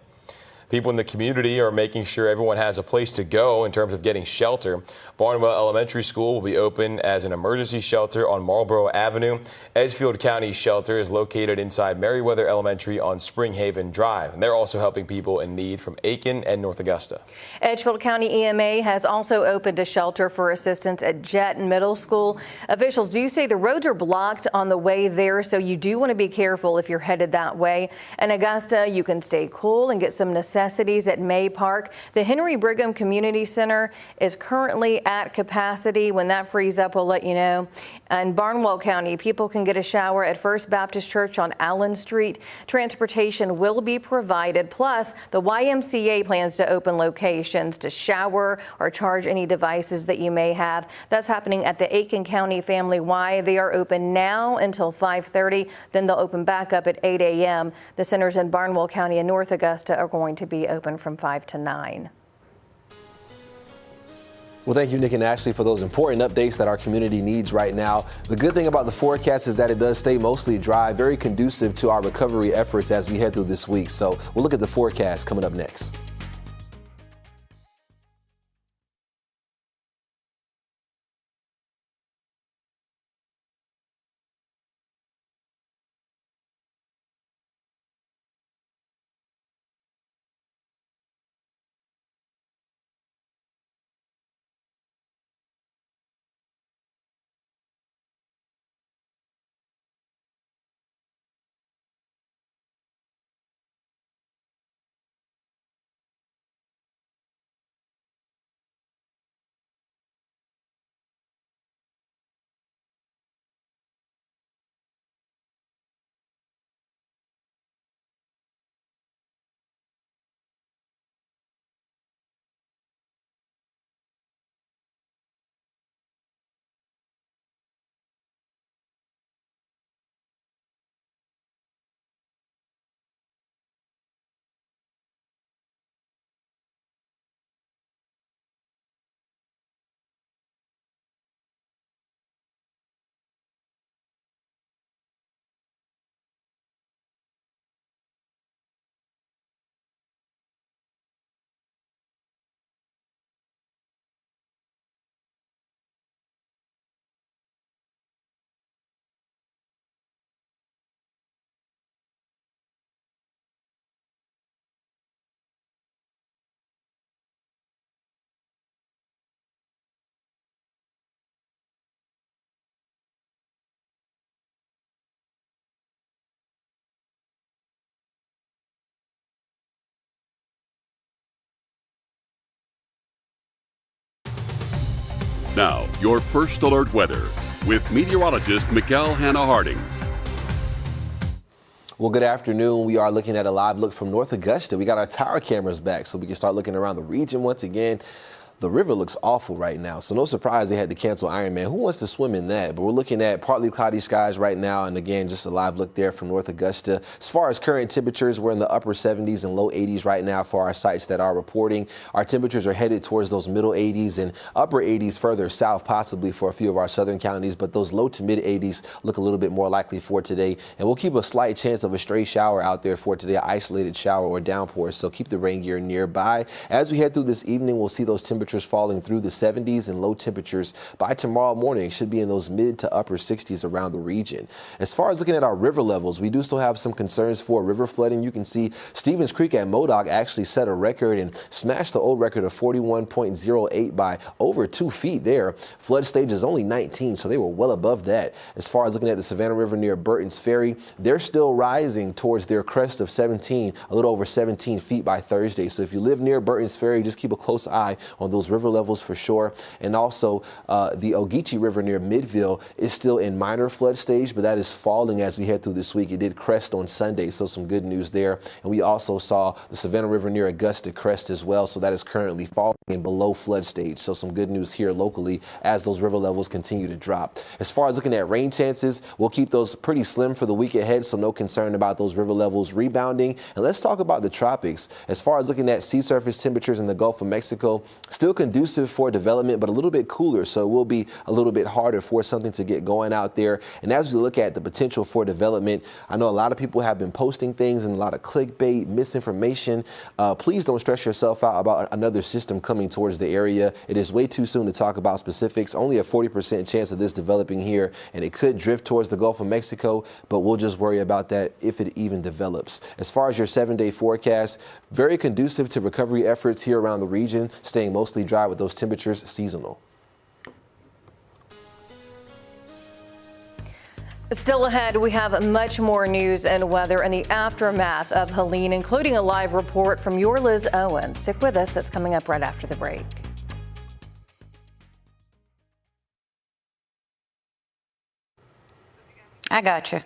People in the community are making sure everyone has a place to go in terms of getting shelter. Barnwell Elementary School will be open as an emergency shelter on Marlboro Avenue. Edgefield County Shelter is located inside Meriwether Elementary on Spring Haven Drive. And they're also helping people in need from Aiken and North Augusta. Edgefield County EMA has also opened a shelter for assistance at Jet Middle School. Officials do say the roads are blocked on the way there, so you do want to be careful if you're headed that way. In Augusta, you can stay cool and get some necessities at May Park. The Henry Brigham Community Center is currently at capacity. When that frees up, we'll let you know. In Barnwell County, people can get a shower at First Baptist Church on Allen Street. Transportation will be provided. Plus, the YMCA plans to open locations to shower or charge any devices that you may have. That's happening at the Aiken County Family Y. They are open now until 5:30. Then they'll open back up at 8 a.m. The centers in Barnwell County and North Augusta are going to be open from 5 to 9. Well, thank you, Nick and Ashley, for those important updates that our community needs right now. The good thing about the forecast is that it does stay mostly dry, very conducive to our recovery efforts as we head through this week. So we'll look at the forecast coming up next. Now, your first alert weather with meteorologist Miguel Hannah Harding. Well, good afternoon. We are looking at a live look from North Augusta. We got our tower cameras back so we can start looking around the region once again. the river looks awful right now. So no surprise they had to cancel Ironman. Who wants to swim in that? But we're looking at partly cloudy skies right now. And again, just a live look there from North Augusta. As far as current temperatures, we're in the upper 70s and low 80s right now for our sites that are reporting. Our temperatures are headed towards those middle 80s and upper 80s further south, possibly for a few of our southern counties. But those low to mid 80s look a little bit more likely for today. And we'll keep a slight chance of a stray shower out there for today, an isolated shower or downpour. So keep the rain gear nearby. As we head through this evening, we'll see those temperatures falling through the 70s and low temperatures by tomorrow morning. It should be in those mid to upper 60s around the region. As far as looking at our river levels, we do still have some concerns for river flooding. You can see Stevens Creek at Modoc actually set a record and smashed the old record of 41.08 by over 2 feet there. Flood stage is only 19, so they were well above that. As far as looking at the Savannah River near Burton's Ferry, they're still rising towards their crest of 17, a little over 17 feet by Thursday. So if you live near Burton's Ferry, just keep a close eye on those river levels for sure. And also the Ogeechee River near Midville is still in minor flood stage, but that is falling as we head through this week. It did crest on Sunday, so some good news there. And we also saw the Savannah River near Augusta crest as well, so that is currently falling and below flood stage. So some good news here locally as those river levels continue to drop. As far as looking at rain chances, we'll keep those pretty slim for the week ahead, so no concern about those river levels rebounding. And let's talk about the tropics. As far as looking at sea surface temperatures in the Gulf of Mexico, still conducive for development, but a little bit cooler, so it will be a little bit harder for something to get going out there. And as we look at the potential for development, I know a lot of people have been posting things and a lot of clickbait, misinformation. Please don't stress yourself out about another system coming towards the area. It is way too soon to talk about specifics. Only a 40% chance of this developing here, and it could drift towards the Gulf of Mexico, but we'll just worry about that if it even develops. As far as your 7-day forecast, very conducive to recovery efforts here around the region, staying mostly dry with those temperatures seasonal. Still ahead, we have much more news and weather in the aftermath of Helene, including a live report from your Liz Owen. Stick with us. That's coming up right after the break. I got you.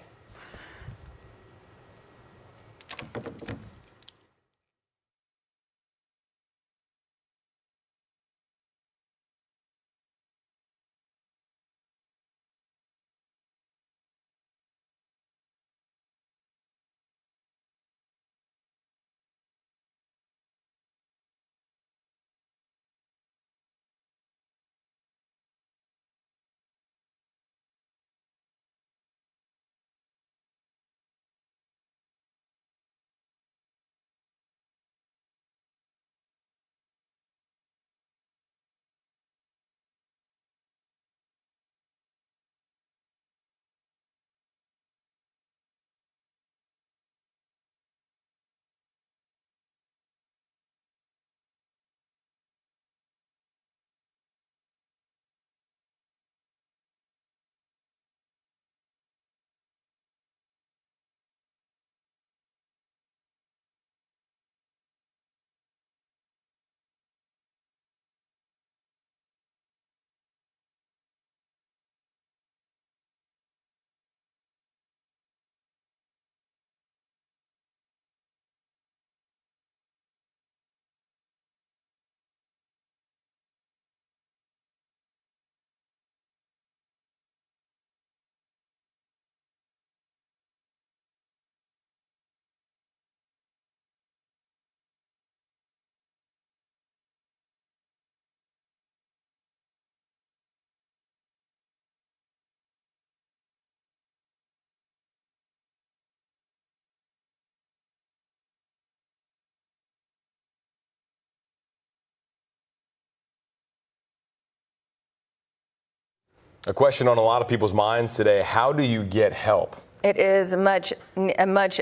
A question on a lot of people's minds today: how do you get help? It is a much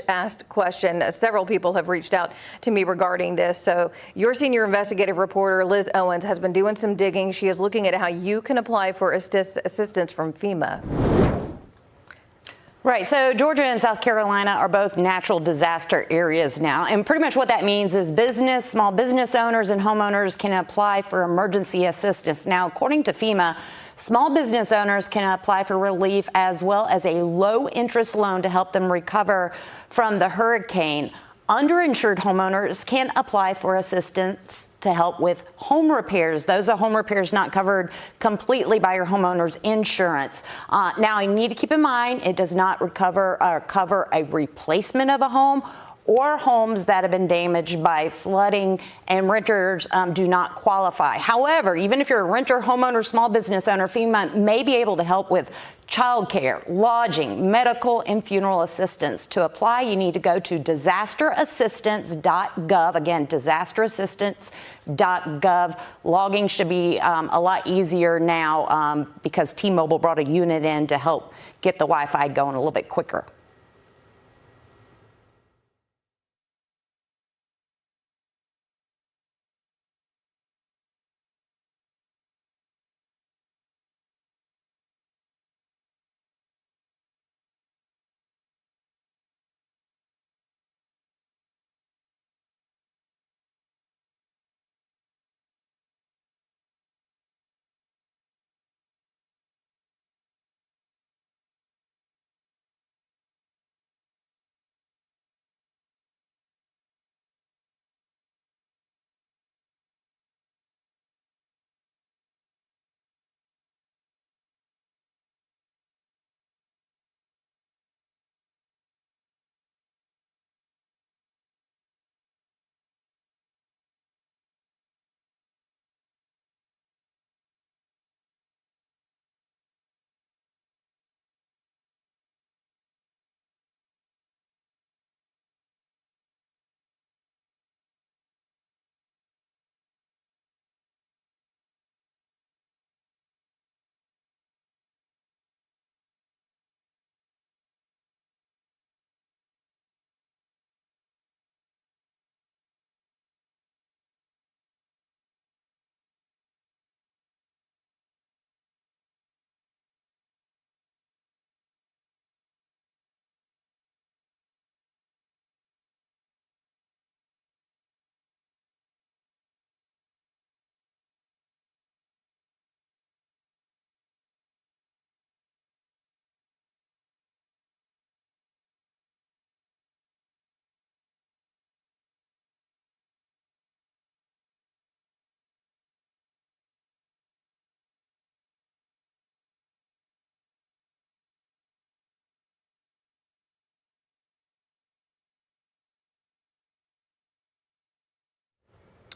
asked question. Several people have reached out to me regarding this. So your senior investigative reporter, Liz Owens, has been doing some digging. She is looking at how you can apply for assistance from FEMA. Right. So Georgia and South Carolina are both natural disaster areas now. And pretty much what that means is small business owners and homeowners can apply for emergency assistance. Now, according to FEMA, small business owners can apply for relief as well as a low interest loan to help them recover from the hurricane. underinsured homeowners can apply for assistance to help with home repairs. Those are home repairs not covered completely by your homeowner's insurance. Now, you need to keep in mind it does not cover a replacement of a home or homes that have been damaged by flooding, and renters do not qualify. However, even if you're a renter, homeowner, small business owner, FEMA may be able to help with childcare, lodging, medical, and funeral assistance. To apply, you need to go to disasterassistance.gov. Again, disasterassistance.gov. Logging should be a lot easier now because T-Mobile brought a unit in to help get the Wi-Fi going a little bit quicker.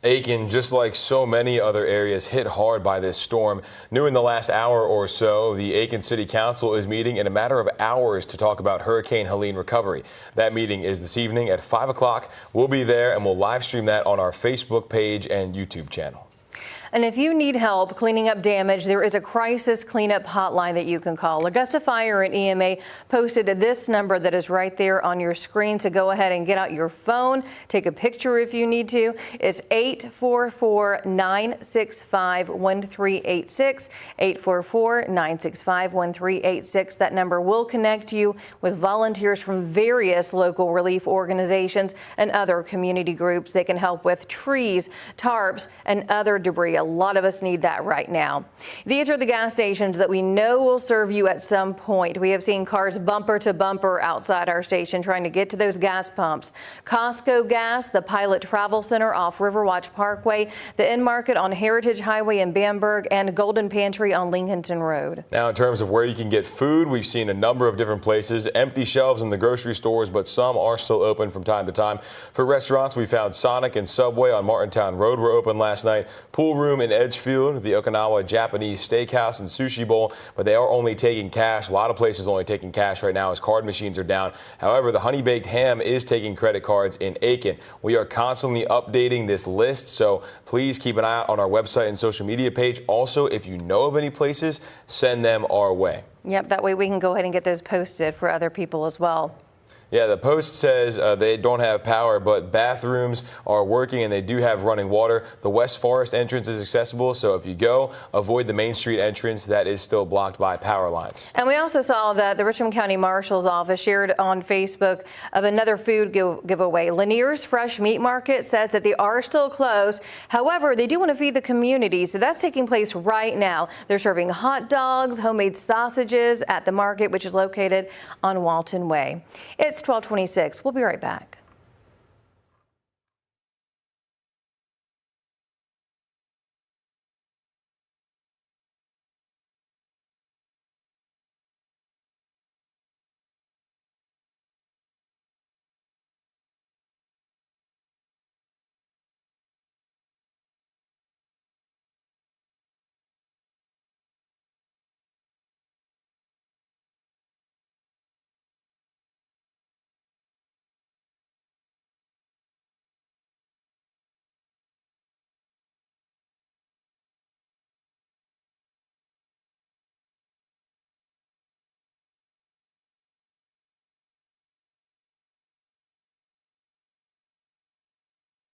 Aiken, just like so many other areas hit hard by this storm. New in the last hour or so, the Aiken City Council is meeting in a matter of hours to talk about Hurricane Helene recovery. That meeting is this evening at 5 o'clock. We'll be there and we'll live stream that on our Facebook page and YouTube channel. And if you need help cleaning up damage, there is a crisis cleanup hotline that you can call. Augusta Fire and EMA posted this number that is right there on your screen. So go ahead and get out your phone, take a picture if you need to. It's 844-965-1386, 844-965-1386. That number will connect you with volunteers from various local relief organizations and other community groups. They can help with trees, tarps, and other debris. A lot of us need that right now. These are the gas stations that we know will serve you at some point. We have seen cars bumper to bumper outside our station trying to get to those gas pumps. Costco Gas, the Pilot Travel Center off Riverwatch Parkway, the Inn Market on Heritage Highway in Bamberg, and Golden Pantry on Lincolnton Road. Now, in terms of where you can get food, we've seen a number of different places. Empty shelves in the grocery stores, but some are still open from time to time. For restaurants, we found Sonic and Subway on Martintown Road were open last night. Pool Room in Edgefield, the Okinawa Japanese Steakhouse and Sushi Bowl, but they are only taking cash. A lot of places only taking cash right now as card machines are down. However, the Honey Baked Ham is taking credit cards in Aiken. We are constantly updating this list, so please keep an eye out on our website and social media page. Also, if you know of any places, send them our way. Yep, that way we can go ahead and get those posted for other people as well. Yeah, the Post says they don't have power, but bathrooms are working and they do have running water. The West Forest entrance is accessible, so if you go, avoid the Main Street entrance that is still blocked by power lines. And we also saw that the Richmond County Marshal's Office shared on Facebook of another food giveaway. Lanier's Fresh Meat Market says that they are still closed. However, they do want to feed the community, so that's taking place right now. They're serving hot dogs, homemade sausages at the market, which is located on Walton Way. It's 12:26. We'll be right back.